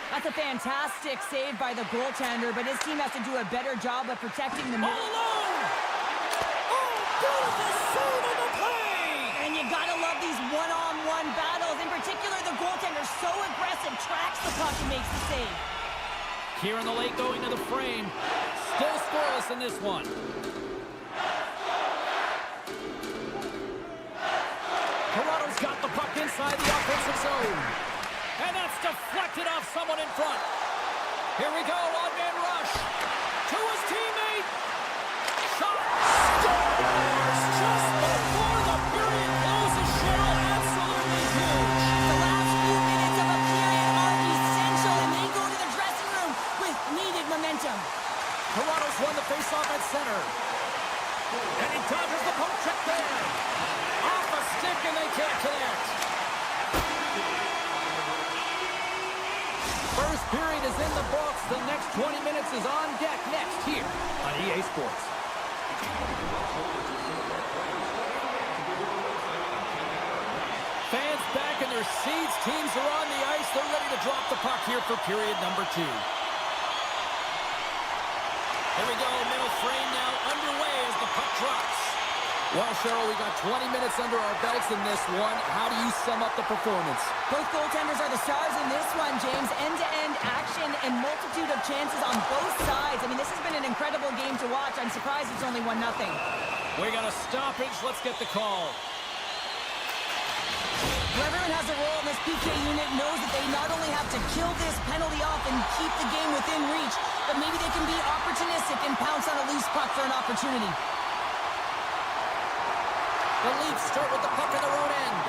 That's a fantastic save by the goaltender, but his team has to do a better job of protecting the All middle. alone. Oh, beautiful save on the play. And you gotta love these one-on-one battles. In particular, the goaltender so aggressive, tracks the puck and makes the save. Here in the late going to the frame. Still scoreless in this one. Toronto's got the puck inside the offensive zone. And that's deflected off someone in front. Here we go, odd-man rush. To his teammate. Shot. Scores just before the period closes. Cheryl, absolutely huge. The last few minutes of a period are essential, and they go to the dressing room with needed momentum. Toronto's won the face-off at center. And he dodges the poke check there. Off a stick, and they can't connect. First period is in the books. The next 20 minutes is on deck next here on EA Sports. Fans back in their seeds. Teams are on the ice. They're ready to drop the puck here for period number 2. Here we go, middle frame now underway as the puck drops. Well, Cheryl, we got 20 minutes under our belts in this one. How do you sum up the performance? Both goaltenders are the stars in this one, James. End-to-end action and multitude of chances on both sides. I mean, this has been an incredible game to watch. I'm surprised it's only 1-0. We got a stoppage. Let's get the call. Whoever has a role in this PK unit knows that they not only have to kill this penalty off and keep the game within reach, but maybe they can be opportunistic and pounce on a loose puck for an opportunity. The Leafs start with the puck in their own end.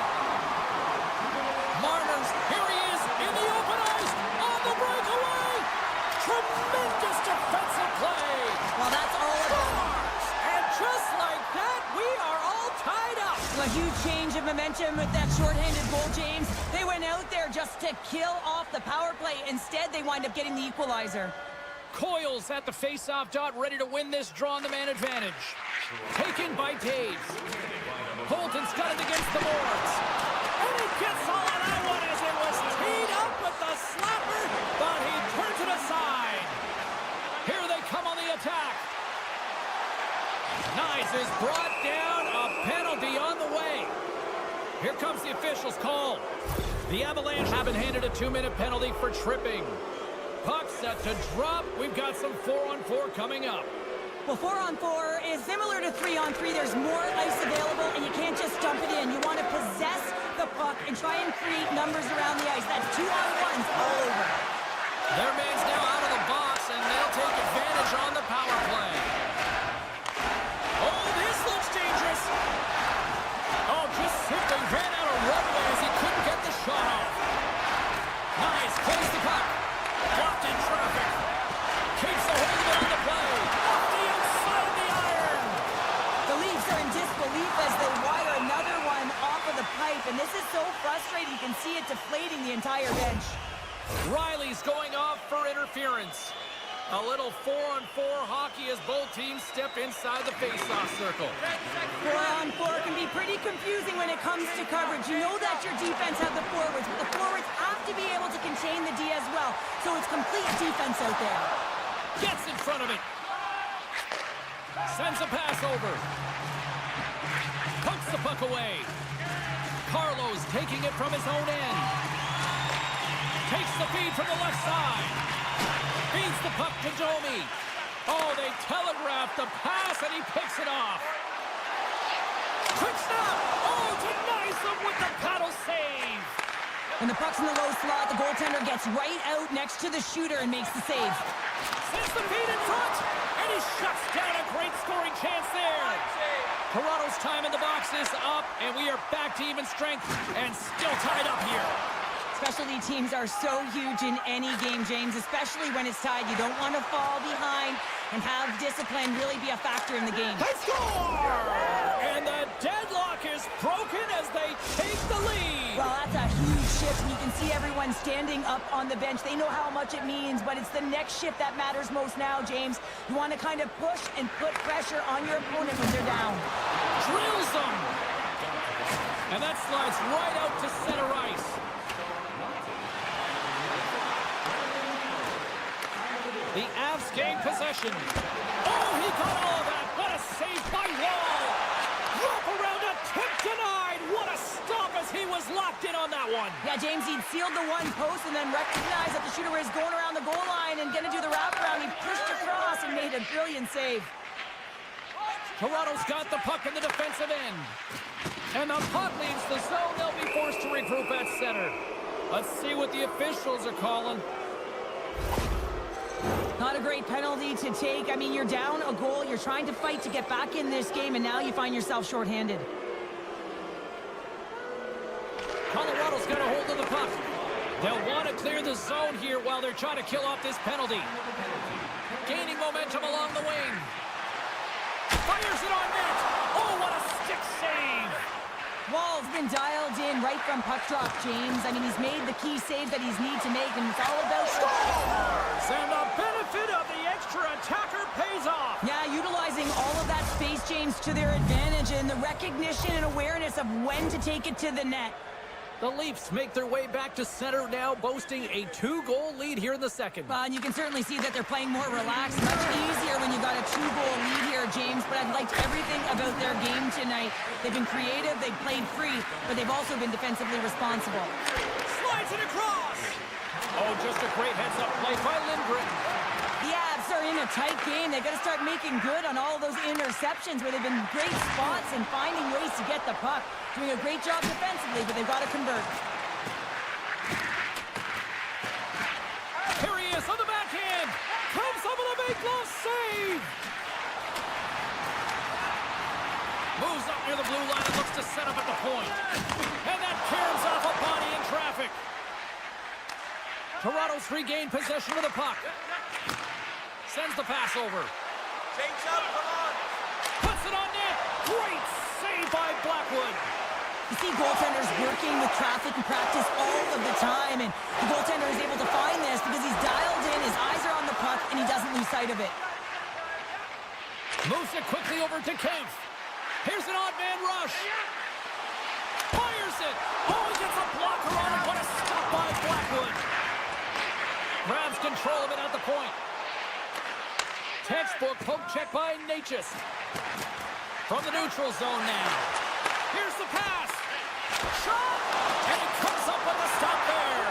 Marner's, here he is, in the open ice, on the breakaway! Tremendous defensive play! Well, that's all about. And just like that, we are all tied up! A huge change of momentum with that shorthanded goal, James. They went out there just to kill off the power play. Instead, they wind up getting the equalizer. Coyle's at the face-off dot, ready to win this draw on the man advantage. Taken by Taves. Holton's got it against the boards. And he gets all of that one as it was teed up with the slapper, but he turns it aside. Here they come on the attack. Nyes is brought down, a penalty on the way. Here comes the official's call. The Avalanche have been handed a 2-minute penalty for tripping. Puck set to drop. We've got some 4-on-4 coming up. Well, 4-on-4 is similar to 3-on-3. There's more ice available, and you can't just dump it in. You want to possess the puck and try and create numbers around the ice. That's 2-on-1s all over. Their man's now out of the box, and they'll take advantage on the power play. Oh, this looks dangerous. Oh, just simply ran out of runway as he couldn't get the shot off. Nice, plays the puck. Blocked in traffic. Keeps the hold of the play. Off the outside of the iron. The Leafs are in disbelief as they wire another one off of the pipe, and this is so frustrating. You can see it deflating the entire bench. Riley's going off for interference. A little 4-on-4 hockey as both teams step inside the face-off circle. 4-on-4 can be pretty confusing when it comes to coverage. You know that your defense have the forwards, but the forwards have to be able to contain the D as well. So it's complete defense out there. Gets in front of it. Sends a pass over. Pumps the puck away. Carlos taking it from his own end. Takes the feed from the left side. Feeds the puck to Domi. Oh, they telegraphed the pass, and he picks it off. Quick snap. Oh, denies them with the paddle save. When the puck's in the low slot, the goaltender gets right out next to the shooter and makes the save. Sends the feed in front, and he shuts down a great scoring chance there. Toronto's time in the box is up, and we are back to even strength and still tied up here. Specialty teams are so huge in any game, James, especially when it's tied. You don't want to fall behind and have discipline really be a factor in the game. They score! And the deadlock is broken as they take the lead. Well, that's a huge shift, and you can see everyone standing up on the bench. They know how much it means, but it's the next shift that matters most now, James. You want to kind of push and put pressure on your opponent when they're down. Drills them! And that slides right out to center ice. The Avs gain possession. Oh, he got all of that. What a save by Wall. Wrap around, attempt denied. What a stop as he was locked in on that one. Yeah, James, he'd sealed the one post and then recognized that the shooter was going around the goal line and going to do the wraparound. He pushed across and made a brilliant save. Toronto's got the puck in the defensive end. And the puck leaves the zone. They'll be forced to regroup at center. Let's see what the officials are calling. Not a great penalty to take. I mean, you're down a goal. You're trying to fight to get back in this game, and now you find yourself shorthanded. Colorado's got a hold of the puck. They'll want to clear the zone here while they're trying to kill off this penalty. Gaining momentum along the wing. Fires it on net. Oh, what a stick save. Wall's been dialed in right from puck drop, James. I mean, he's made the key save that he's need to make, and it's all about... And the benefit of the extra attacker pays off. Yeah, utilizing all of that space, James, to their advantage, and the recognition and awareness of when to take it to the net. The Leafs make their way back to center now, boasting a 2-goal lead here in the second. And you can certainly see that they're playing more relaxed. Much easier when you got a 2-goal lead here, James. But I've liked everything about their game tonight. They've been creative, they've played free, but they've also been defensively responsible. Slides it across! Oh, just a great heads-up play by Lindgren. The Avs are in a tight game. They've got to start making good on all those interceptions where they've been great spots and finding ways to get the puck. Doing a great job defensively, but they've got to convert. Here he is on the backhand. Comes up with a big glove save. Moves up near the blue line and looks to set up at the point. And that caroms off a body in traffic. Toronto's regained possession of the puck. Sends the pass over. Change up, come on. Puts it on net. Great save by Blackwood. You see goaltenders working with traffic and practice all of the time, and the goaltender is able to find this because he's dialed in, his eyes are on the puck, and he doesn't lose sight of it. Moves it quickly over to Kempf. Here's an odd man rush. Fires it. Oh, he gets a blocker on it. What a stop by Blackwood. Grabs control of it at the point. Textbook poke check by Natchez. From the neutral zone now. Here's the pass. Shot! And it comes up with a stop there.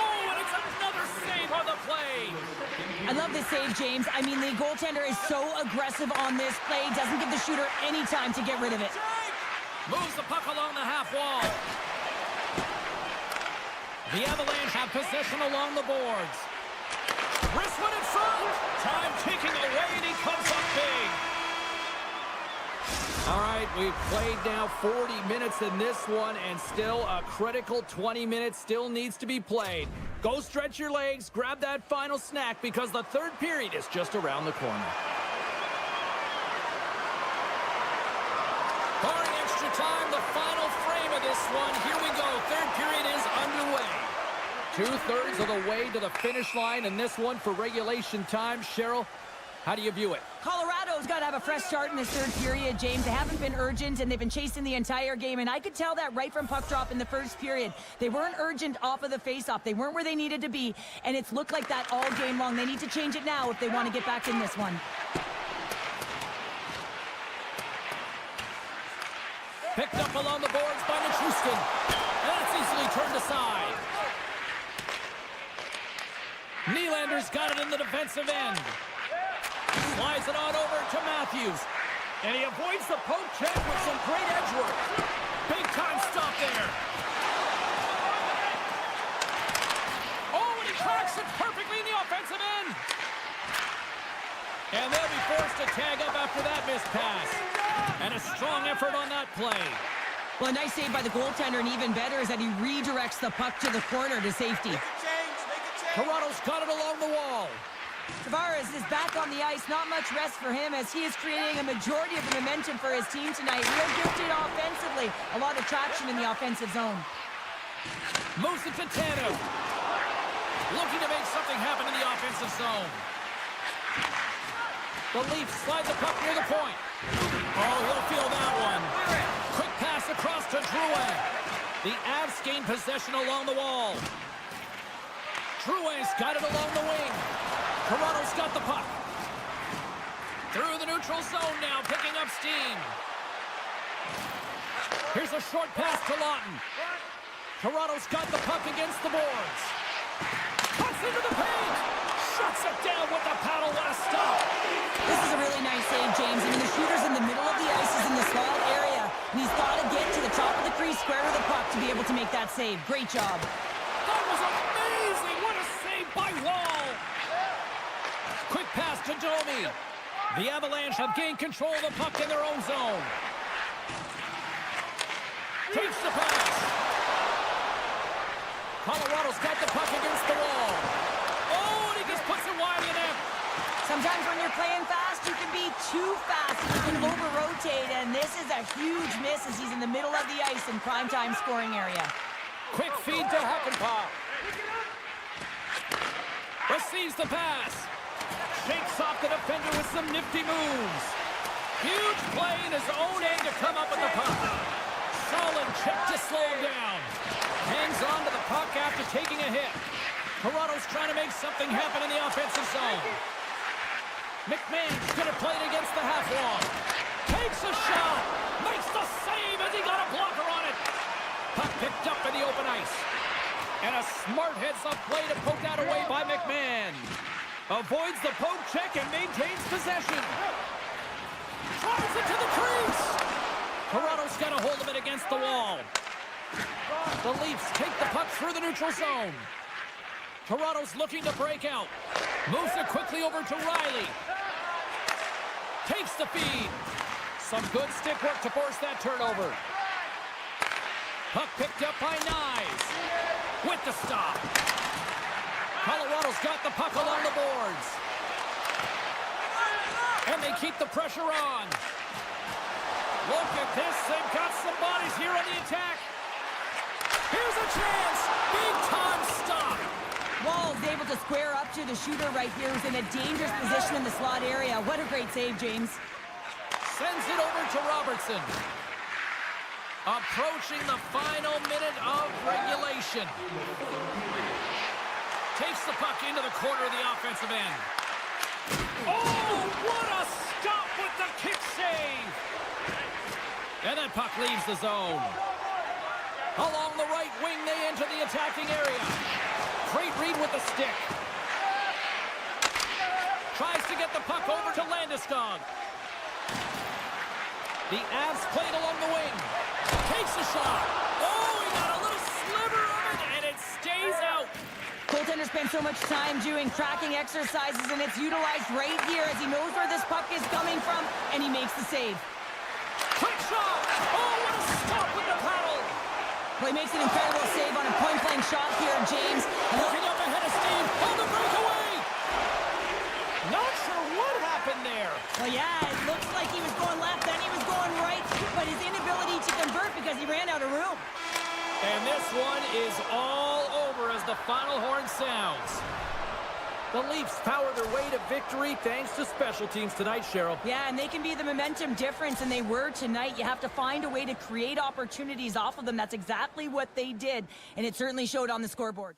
Oh, and it's another save on the play. I love this save, James. I mean, the goaltender is so aggressive on this play, doesn't give the shooter any time to get rid of it. Moves the puck along the half wall. The Avalanche have possession along the boards. Wrist one in front. Time ticking away, and he comes up big. All right, we've played now 40 minutes in this one, and still a critical 20 minutes still needs to be played. Go stretch your legs, grab that final snack, because the third period is just around the corner. Barring extra time, the final frame of this one. Here we go. Third period is underway. 2/3 of the way to the finish line in this one for regulation time. Cheryl, how do you view it? Colorado's got to have a fresh start in this third period, James. They haven't been urgent, and they've been chasing the entire game, and I could tell that right from puck drop in the first period. They weren't urgent off of the faceoff. They weren't where they needed to be, and it's looked like that all game long. They need to change it now if they want to get back in this one. Picked up along the boards by Nichushkin. And that's easily turned aside. Nylander's got it in the defensive end. Slides it on over to Matthews. And he avoids the poke check with some great edge work. Big time stop there. Oh, and he cracks it perfectly in the offensive end. And they'll be forced to tag up after that missed pass. And a strong effort on that play. Well, a nice save by the goaltender, and even better is that he redirects the puck to the corner to safety. Make a change, make a change. Toronto's got it along the wall. Tavares is back on the ice. Not much rest for him as he is creating a majority of the momentum for his team tonight. Real gifted offensively. A lot of traction in the offensive zone. Moves it to Tanev. Looking to make something happen in the offensive zone. The Leafs slide the puck near the point. Oh, he'll feel that one. Quick pass across to Drouin. The Avs gain possession along the wall. Drouin's got it along the wing. Toronto's got the puck. Through the neutral zone now, picking up steam. Here's a short pass to Lawton. Toronto's got the puck against the boards. Cuts into the paint. Shuts it down with the paddle. What a stop. This is a really nice save, James. I mean, the shooter's in the middle of the ice. He's in the slot area, and he's got to get to the top of the crease square with the puck to be able to make that save. Great job. That was amazing. What a save by Wall. Quick pass to Domi. The Avalanche have gained control of the puck in their own zone. Takes the pass. Colorado's got the puck against the wall. Oh, and he just puts it wide of the net. Sometimes when you're playing fast, you can be too fast. You can over-rotate, and this is a huge miss as he's in the middle of the ice in primetime scoring area. Quick feed to Hakanpää. Receives the pass. Shakes off the defender with some nifty moves. Huge play in his own end to come up with the puck. Solid check to slow him down. Hangs on to the puck after taking a hit. Toronto's trying to make something happen in the offensive zone. McMahon's going to play it against the half wall. Takes a shot. Makes the save as he got a blocker on it. Puck picked up in the open ice. And a smart heads-up play to poke that away by McMahon. Avoids the poke check and maintains possession. Drives it to the crease. Toronto's got a hold of it against the wall. The Leafs take the puck through the neutral zone. Toronto's looking to break out. Moves it quickly over to Riley. Takes the feed. Some good stick work to force that turnover. Puck picked up by Nyes. With the stop. Colorado's got the puck along the boards. And they keep the pressure on. Look at this. They've got some bodies here on the attack. Here's a chance. Big time stop. Wall's able to square up to the shooter right here, who's in a dangerous position in the slot area. What a great save, James. Sends it over to Robertson. Approaching the final minute of regulation. Takes the puck into the corner of the offensive end. Oh, what a stop with the kick save. And that puck leaves the zone. Along the right wing, they enter the attacking area. Great read with the stick. Tries to get the puck over to Landeskog. The Avs played along the wing. Takes a shot. Oh, he got a little sliver of it, and it stays out. Goaltender spent so much time doing tracking exercises, and it's utilized right here as he knows where this puck is coming from, and he makes the save. Quick shot. Oh, what a stop with the paddle. Well, he makes an incredible save on a point-blank shot here, James. Looking up ahead of Steve. On the breakaway. Not sure what happened there. Well, yeah, it looks like he was going left, then he was going right, but his inability to convert because he ran out of room. And this one is all over as the final horn sounds. The Leafs power their way to victory thanks to special teams tonight, Cheryl. Yeah, and they can be the momentum difference, and they were tonight. You have to find a way to create opportunities off of them. That's exactly what they did, and it certainly showed on the scoreboard.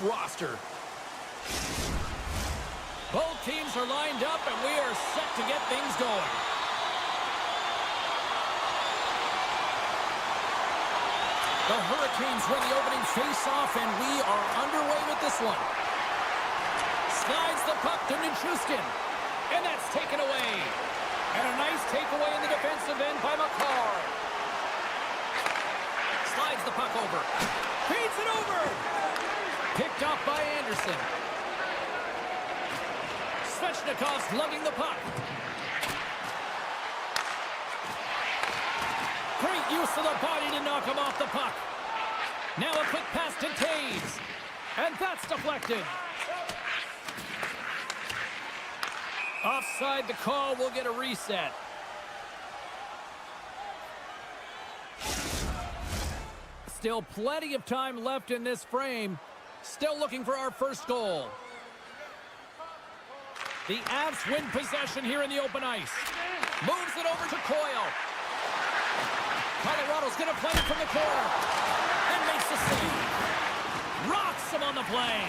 roster. Both teams are lined up, and we are set to get things going. The Hurricanes win the opening face-off, and we are underway with this one. Slides the puck to Nichushkin, and that's taken away. And a nice takeaway in the defensive end by McCarr. Slides the puck over. Feeds it over. Picked off by Anderson. Svechnikov's lugging the puck. Great use of the body to knock him off the puck. Now a quick pass to Taves. And that's deflected. Offside the call, will get a reset. Still plenty of time left in this frame. Still looking for our first goal. The Avs win possession here in the open ice. Moves it over to Coyle. Colorado's going to play it from the corner. And makes the save. Rocks him on the play.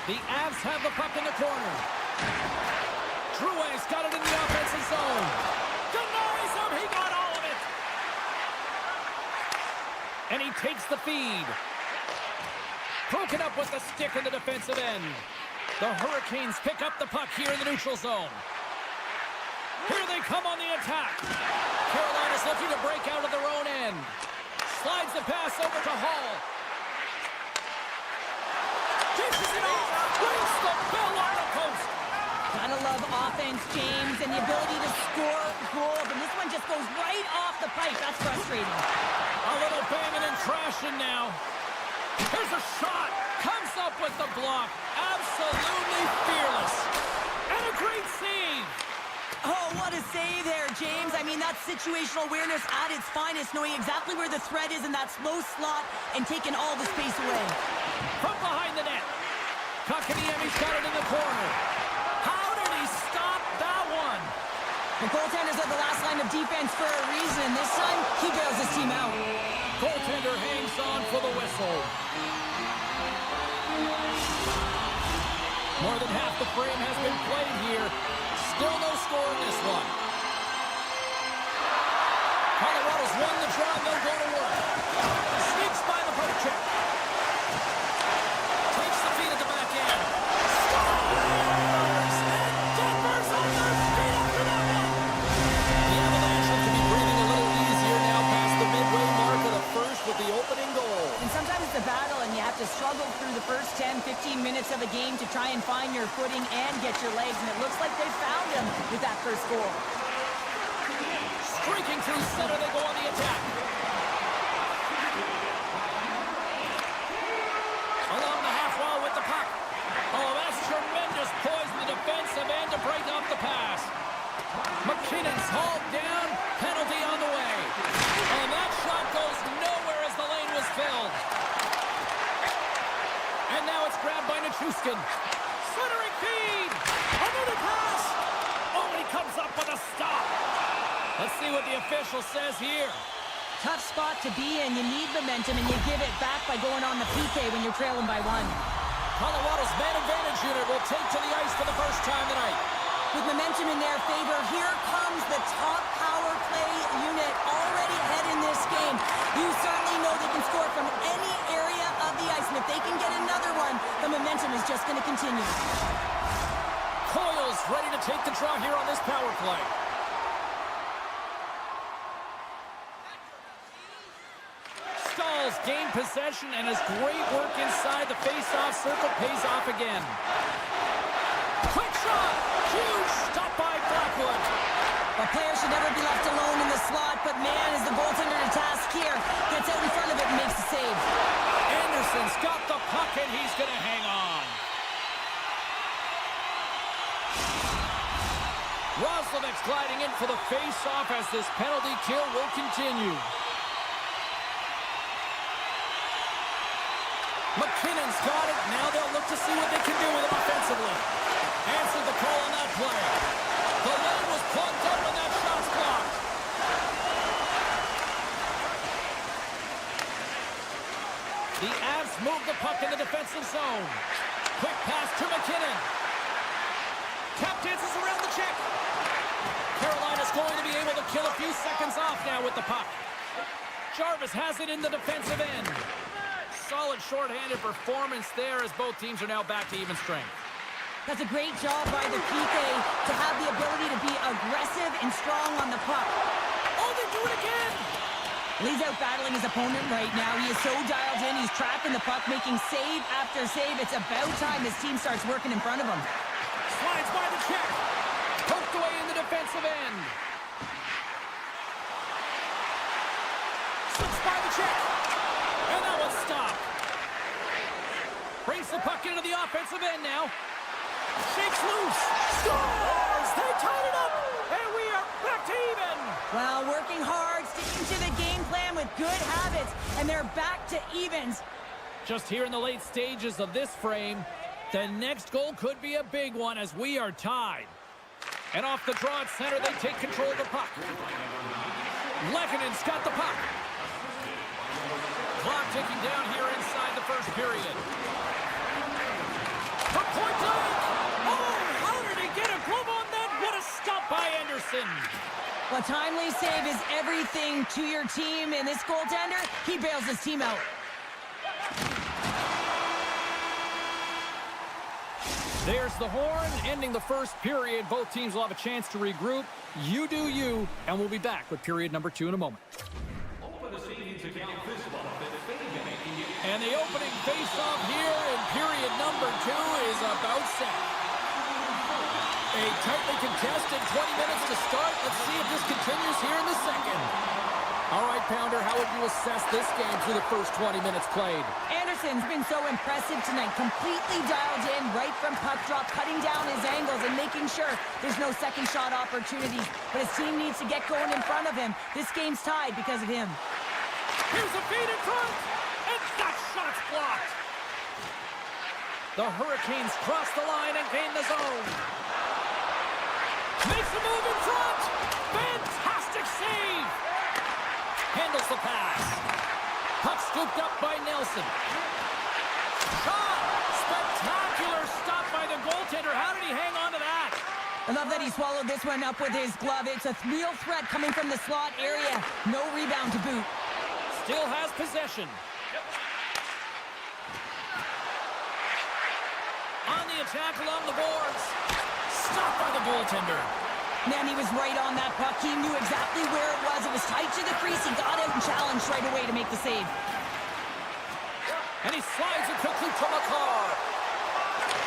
The Avs have the puck in the corner. Drouin's got it in the offensive zone. Denies him. He got all of it. And he takes the feed. Broken up with the stick in the defensive end. The Hurricanes pick up the puck here in the neutral zone. Here they come on the attack. Carolina's looking to break out of their own end. Slides the pass over to Hall. Dishes it off. Rings the bell on the post. Gotta love offense, James, and the ability to score goals. And this one just goes right off the pipe. That's frustrating. A little banging and crashing now. Here's a shot. Comes up with the block. Absolutely fearless. And a great save. Oh, what a save there, James. I mean, that's situational awareness at its finest, knowing exactly where the threat is in that slow slot and taking all the space away. From behind the net. Kotkaniemi's got it in the corner. How did he stop that one? The goaltenders are the last line of defense for a reason. This time, he bails his team out. Goaltender hangs on for the whistle. More than half the frame has been played here. Still no score in this one. Colorado's won the draw, and they'll go to work. Sneaks by the poke check. Takes the feed at the back end. Scores! And Denver's on their feet after that one. The Avalanche look to be breathing a little easier now past the midway mark of the first with the opening goal. And sometimes it's a battle, and you have to struggle through the first 10, 15 minutes of a game to try and find your footing and get your legs, and it looks like they found him with that first goal. Streaking through center, they go on the attack. Along the half wall with the puck. Oh, that's tremendous poise in the defensive end to break up the pass. McKinnon's hauled down, penalty on the way. And that shot goes nowhere as the lane was filled. And now it's grabbed by Nichushkin. Centering feed. Another pass. Only comes up with a stop. Let's see what the official says here. Tough spot to be in. You need momentum, and you give it back by going on the PK when you're trailing by one. Colorado's man advantage unit will take to the ice for the first time tonight. With momentum in their favor, here comes the top power play unit already ahead in this game. You certainly know they can score from any area of the ice, and if they can get another one, the momentum is just going to continue. Coyle's ready to take the draw here on this power play. Stahls gained possession, and his great work inside the face-off circle pays off again. Quick shot! Huge stop by Blackwood. A player should never be left alone in the slot, but man, is the goaltender to task here. Gets out in front of it and makes the save. Anderson's got the puck, and he's going to hang on. Roslovic's gliding in for the face-off as this penalty kill will continue. McKinnon's got it. Now they'll look to see what they can do with it offensively. Answered the call on that play. The lane was plugged up and that shot's blocked. The Avs move the puck in the defensive zone. Quick pass to McKinnon. Tap dances around the check. Carolina's going to be able to kill a few seconds off now with the puck. Jarvis has it in the defensive end. Solid shorthanded performance there as both teams are now back to even strength. That's a great job by the PK to have the ability to be aggressive and strong on the puck. Oh, they do it again! He's out battling his opponent right now. He is so dialed in. He's tracking the puck, making save after save. It's about time this team starts working in front of him. Slides by the check. Poked away in the defensive end. Slips by the check. And that one's stopped. Brings the puck into the offensive end now. Shakes loose. Scores! They tied it up. And we are back to even. Well, working hard, sticking to the game plan with good habits, and they're back to evens. Just here in the late stages of this frame, the next goal could be a big one as we are tied. And off the draw at center, they take control of the puck. Lekkonen's got the puck. Clock ticking down here inside the first period. From point blank! Oh, how did he get a glove on that? What a stop by Anderson! Well, timely save is everything to your team, and this goaltender, he bails his team out. There's the horn, ending the first period. Both teams will have a chance to regroup. You do you, and we'll be back with period number 2 in a moment. And the opening face-off here in period number 2 is about set. A tightly contested 20 minutes to start. Let's see if this continues here in the second. All right, Pounder, how would you assess this game through the first 20 minutes played? Anderson's been so impressive tonight, completely dialed in right from puck drop, cutting down his angles and making sure there's no second shot opportunities. But his team needs to get going in front of him. This game's tied because of him. Here's a feed in front, and that shot's blocked. The Hurricanes cross the line and gain the zone. Makes a move in front. Fantastic save. Handles the pass. Puck scooped up by Nelson. Shot. Spectacular stop by the goaltender. How did he hang on to that? I love that he swallowed this one up with his glove. It's a real threat coming from the slot area. No rebound to boot. Still has possession. On the attack along the boards. Stopped by the goaltender. Man, he was right on that puck. He knew exactly where it was. It was tight to the crease. He got out and challenged right away to make the save. And he slides it quickly to McCarr.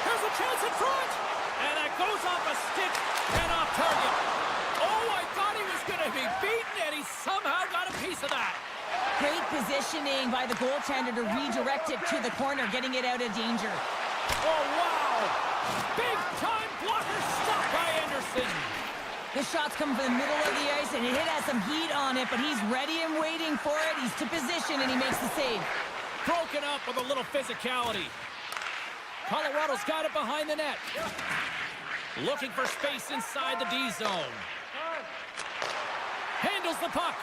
There's a chance in front. And that goes off a stick and off target. Oh, I thought he was going to be beaten, and he somehow got a piece of that. Great positioning by the goaltender to redirect it to the corner, getting it out of danger. Oh, wow. Big-time blocker stop by Anderson. The shot's coming from the middle of the ice, and it has some heat on it, but he's ready and waiting for it. He's to position, and he makes the save. Broken up with a little physicality. Colorado's got it behind the net. Looking for space inside the D zone. Handles the puck.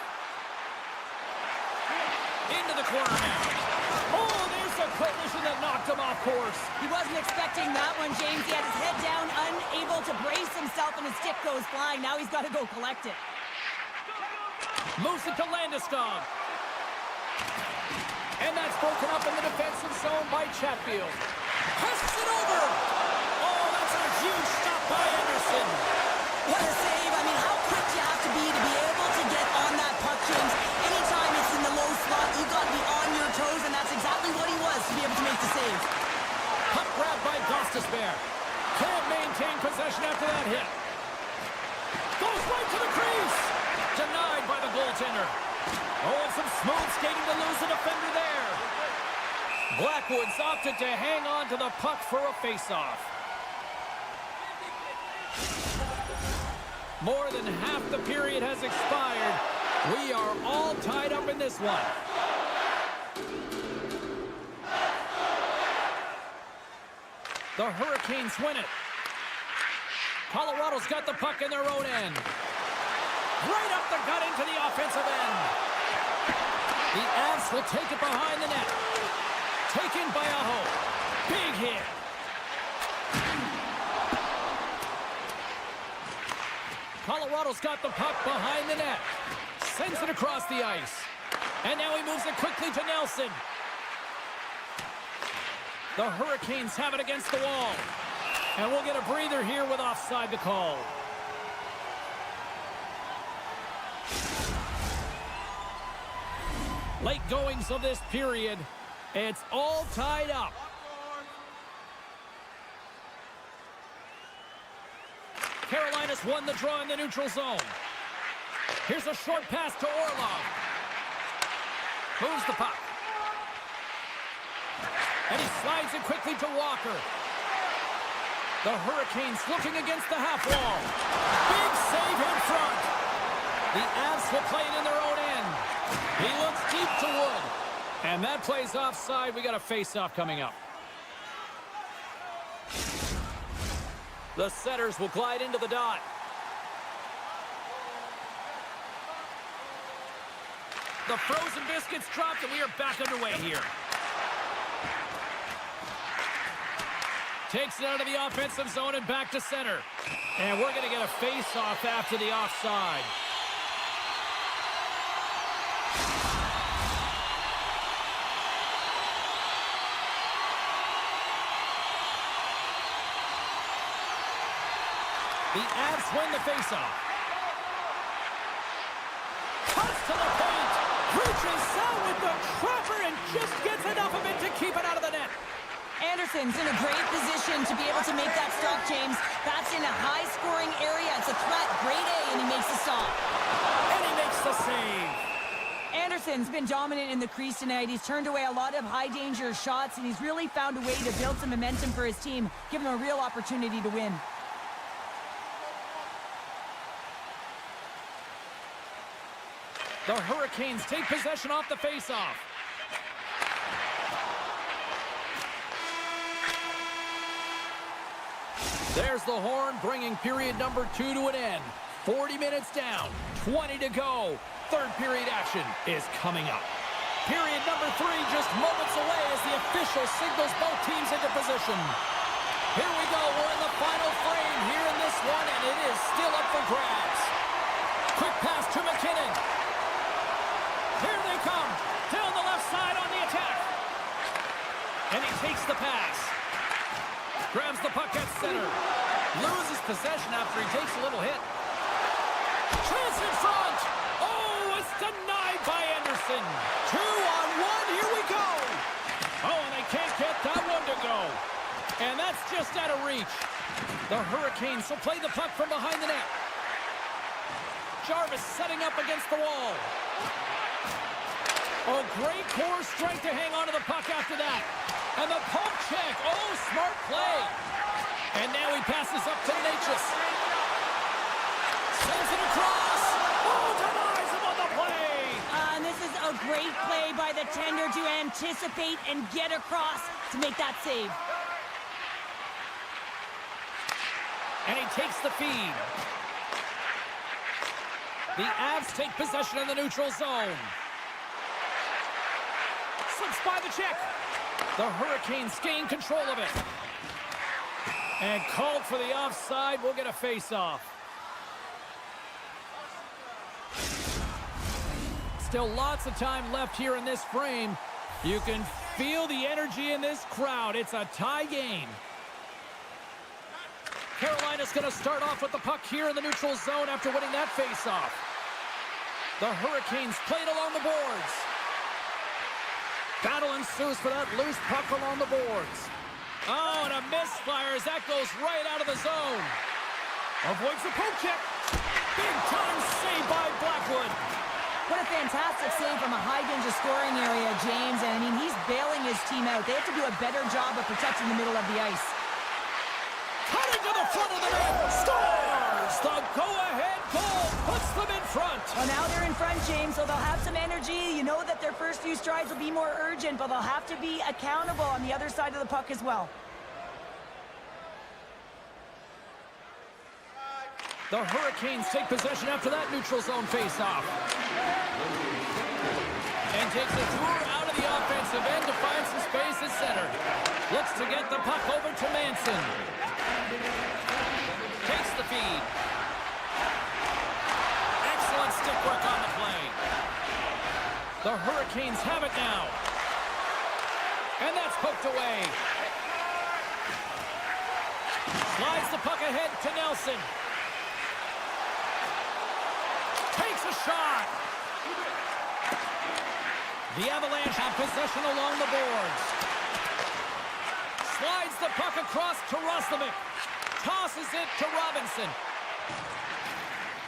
Into the corner now. Oh, there's a collision that knocked him off course. He wasn't expecting that one, James. He had his head down, unable to brace himself, and his stick goes flying. Now he's got to go collect it. Moves it to Landeskog. And that's broken up in the defensive zone by Chatfield. Passes it over. Oh, that's a huge stop by Anderson. What a save. I mean, how quick you have to be able to get on that puck, James. Anytime it's in the low slot, you've got to be on your toes, and that's exactly what he was to be able to make the save. Puck grab by Gostisbehere. Can't maintain possession after that hit. Goes right to the crease. Denied by the goaltender. Oh, and some smooth skating to lose the defender there. Blackwood's opted to hang on to the puck for a faceoff. More than half the period has expired. We are all tied up in this one. The Hurricanes win it. Colorado's got the puck in their own end. Right up the gut into the offensive end. The Avs will take it behind the net. Taken by Aho. Big hit. Colorado's got the puck behind the net. Sends it across the ice. And now he moves it quickly to Nelson. The Hurricanes have it against the wall. And we'll get a breather here with offside to call. Late goings of this period. It's all tied up. Carolina's won the draw in the neutral zone. Here's a short pass to Orlov. Moves the puck. And he slides it quickly to Walker. The Hurricanes looking against the half wall. Big save in front. The Avs will play it in their own end. He looks deep to Wood. And that plays offside. We got a face-off coming up. The setters will glide into the dot. The frozen biscuits dropped, and we are back underway here. Takes it out of the offensive zone and back to center. And we're going to get a face-off after the offside. The Avs win the face-off. Cuts to the paint. Reaches out with the trapper and just gets enough of it to keep it out of the net. Anderson's in a great position to be able to make that stop, James. That's in a high-scoring area. It's a threat. Grade A, and he makes the stop. And he makes the save. Anderson's been dominant in the crease tonight. He's turned away a lot of high-danger shots, and he's really found a way to build some momentum for his team, give him a real opportunity to win. The Hurricanes take possession off the face-off. There's the horn, bringing period number 2 to an end. 40 minutes down, 20 to go. Third period action is coming up. Period number 3 just moments away as the official signals both teams into position. Here we go, we're in the final frame here in this one, and it is still up for grabs. Quick pass to McKinnon. Here they come, down the left side on the attack. And he takes the pass. Grabs the puck at center. Loses possession after he takes a little hit. Chance in front. Oh, it's denied by Anderson. 2-on-1, here we go. Oh, and they can't get that one to go. And that's just out of reach. The Hurricanes will play the puck from behind the net. Jarvis setting up against the wall. Oh, great core strength to hang on to the puck after that. And the poke check. Oh, smart play. And now he passes up to Natchez. Sends it across. Oh, denies him on the play. And this is a great play by the tender to anticipate and get across to make that save. And he takes the feed. The Avs take possession in the neutral zone. Slips by the check. The Hurricanes gain control of it. And called for the offside. We'll get a face-off. Still lots of time left here in this frame. You can feel the energy in this crowd. It's a tie game. Carolina's going to start off with the puck here in the neutral zone after winning that face-off. The Hurricanes played along the boards. Battle ensues for that loose puck along the boards. Oh, and a misfire as that goes right out of the zone. Avoids the poke check. Big time save by Blackwood. What a fantastic save from a high-danger scoring area, James. And, I mean, he's bailing his team out. They have to do a better job of protecting the middle of the ice. Cutting to the front of the net. Scores! The go-ahead goal puts them in front. Well, now they're in front, James, so they'll have some energy. You know that their first few strides will be more urgent, but they'll have to be accountable on the other side of the puck as well. The Hurricanes take possession after that neutral zone face-off. And takes a tour out to the offensive end to find some space at center. Looks to get the puck over to Manson. Takes the feed. Excellent stick work on the play. The Hurricanes have it now. And that's poked away. Slides the puck ahead to Nelson. Takes a shot. The Avalanche have possession along the boards. Slides the puck across to Roslovic. Tosses it to Robinson.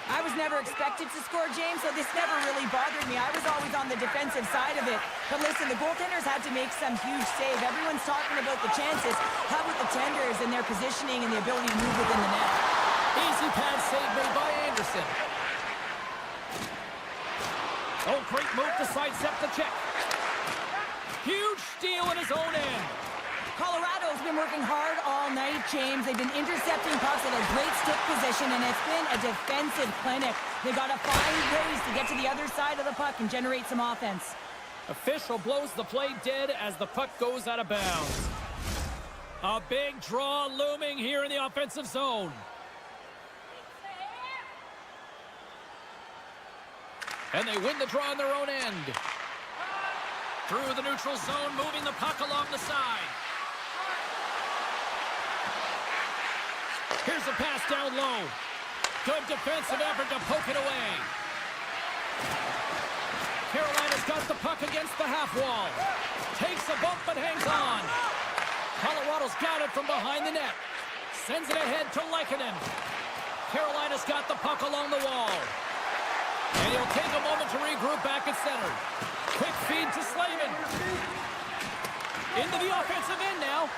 I was never expected to score, James, so this never really bothered me. I was always on the defensive side of it. But listen, the goaltenders had to make some huge save. Everyone's talking about the chances. How about the tenders and their positioning and the ability to move within the net? Easy pad save made by Anderson. Oh, great move to sidestep the check. Huge steal in his own end. Colorado's been working hard all night, James. They've been intercepting pucks at a great stick position, and it's been a defensive clinic. They've got to find ways to get to the other side of the puck and generate some offense. Official blows the play dead as the puck goes out of bounds. A big draw looming here in the offensive zone. And they win the draw on their own end. Through the neutral zone, moving the puck along the side. Here's a pass down low. Good defensive effort to poke it away. Carolina's got the puck against the half wall. Takes a bump but hangs on. Colorado's got it from behind the net. Sends it ahead to Lehkonen. Carolina's got the puck along the wall. And he'll take a moment to regroup back at center. Quick feed to Slavin. Into the offensive end now.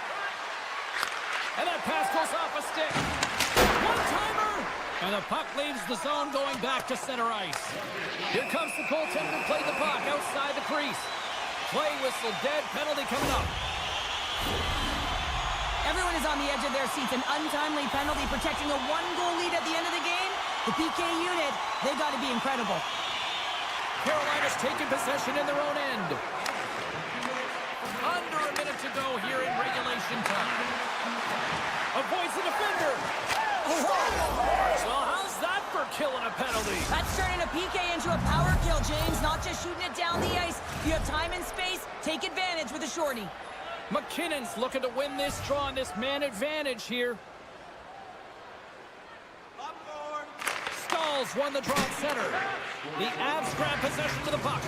And that pass goes off a stick. One-timer! And the puck leaves the zone going back to center ice. Here comes the goaltender to play the puck outside the crease. Play whistle dead, penalty coming up. Everyone is on the edge of their seats. An untimely penalty protecting a one-goal lead at the end of the game. The PK unit, they got to be incredible. Carolina's taking possession in their own end. Under a minute to go here in regulation time. Avoids the defender. Well, how's that for killing a penalty? That's turning a PK into a power kill, James. Not just shooting it down the ice. You have time and space. Take advantage with a shorty. McKinnon's looking to win this draw on this man advantage here. Stalls won the draw at center. The Avs grab possession of the puck.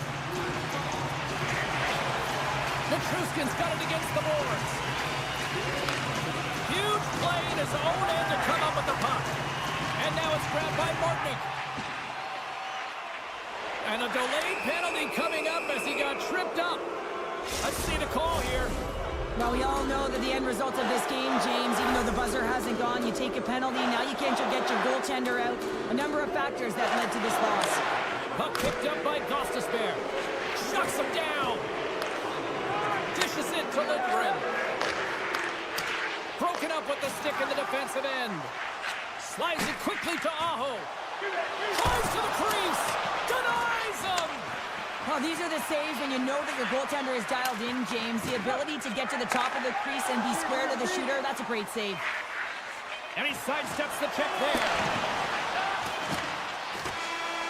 Matruskin's got it against the boards. Huge play in his own end to come up with the puck. And now it's grabbed by Martinic. And a delayed penalty coming up as he got tripped up. Let's see the call here. Well, we all know that the end result of this game, James, even though the buzzer hasn't gone, you take a penalty, now you can't get your goaltender out. A number of factors that led to this loss. Puck picked up by Gostisbehere. Shucks him down. Dishes it to Lindgren. Broken up with the stick in the defensive end. Slides it quickly to Aho. Drives to the crease. Denies him. Well, these are the saves when you know that your goaltender is dialed in, James. The ability to get to the top of the crease and be square to the shooter, that's a great save. And he sidesteps the check there.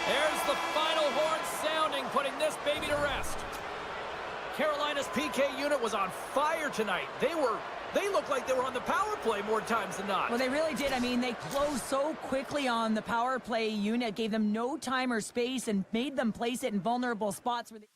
There's the final horn sounding, putting this baby to rest. Carolina's PK unit was on fire tonight. They looked like they were on the power play more times than not. Well, they really did. I mean, they closed so quickly on the power play unit, gave them no time or space, and made them place it in vulnerable spots where they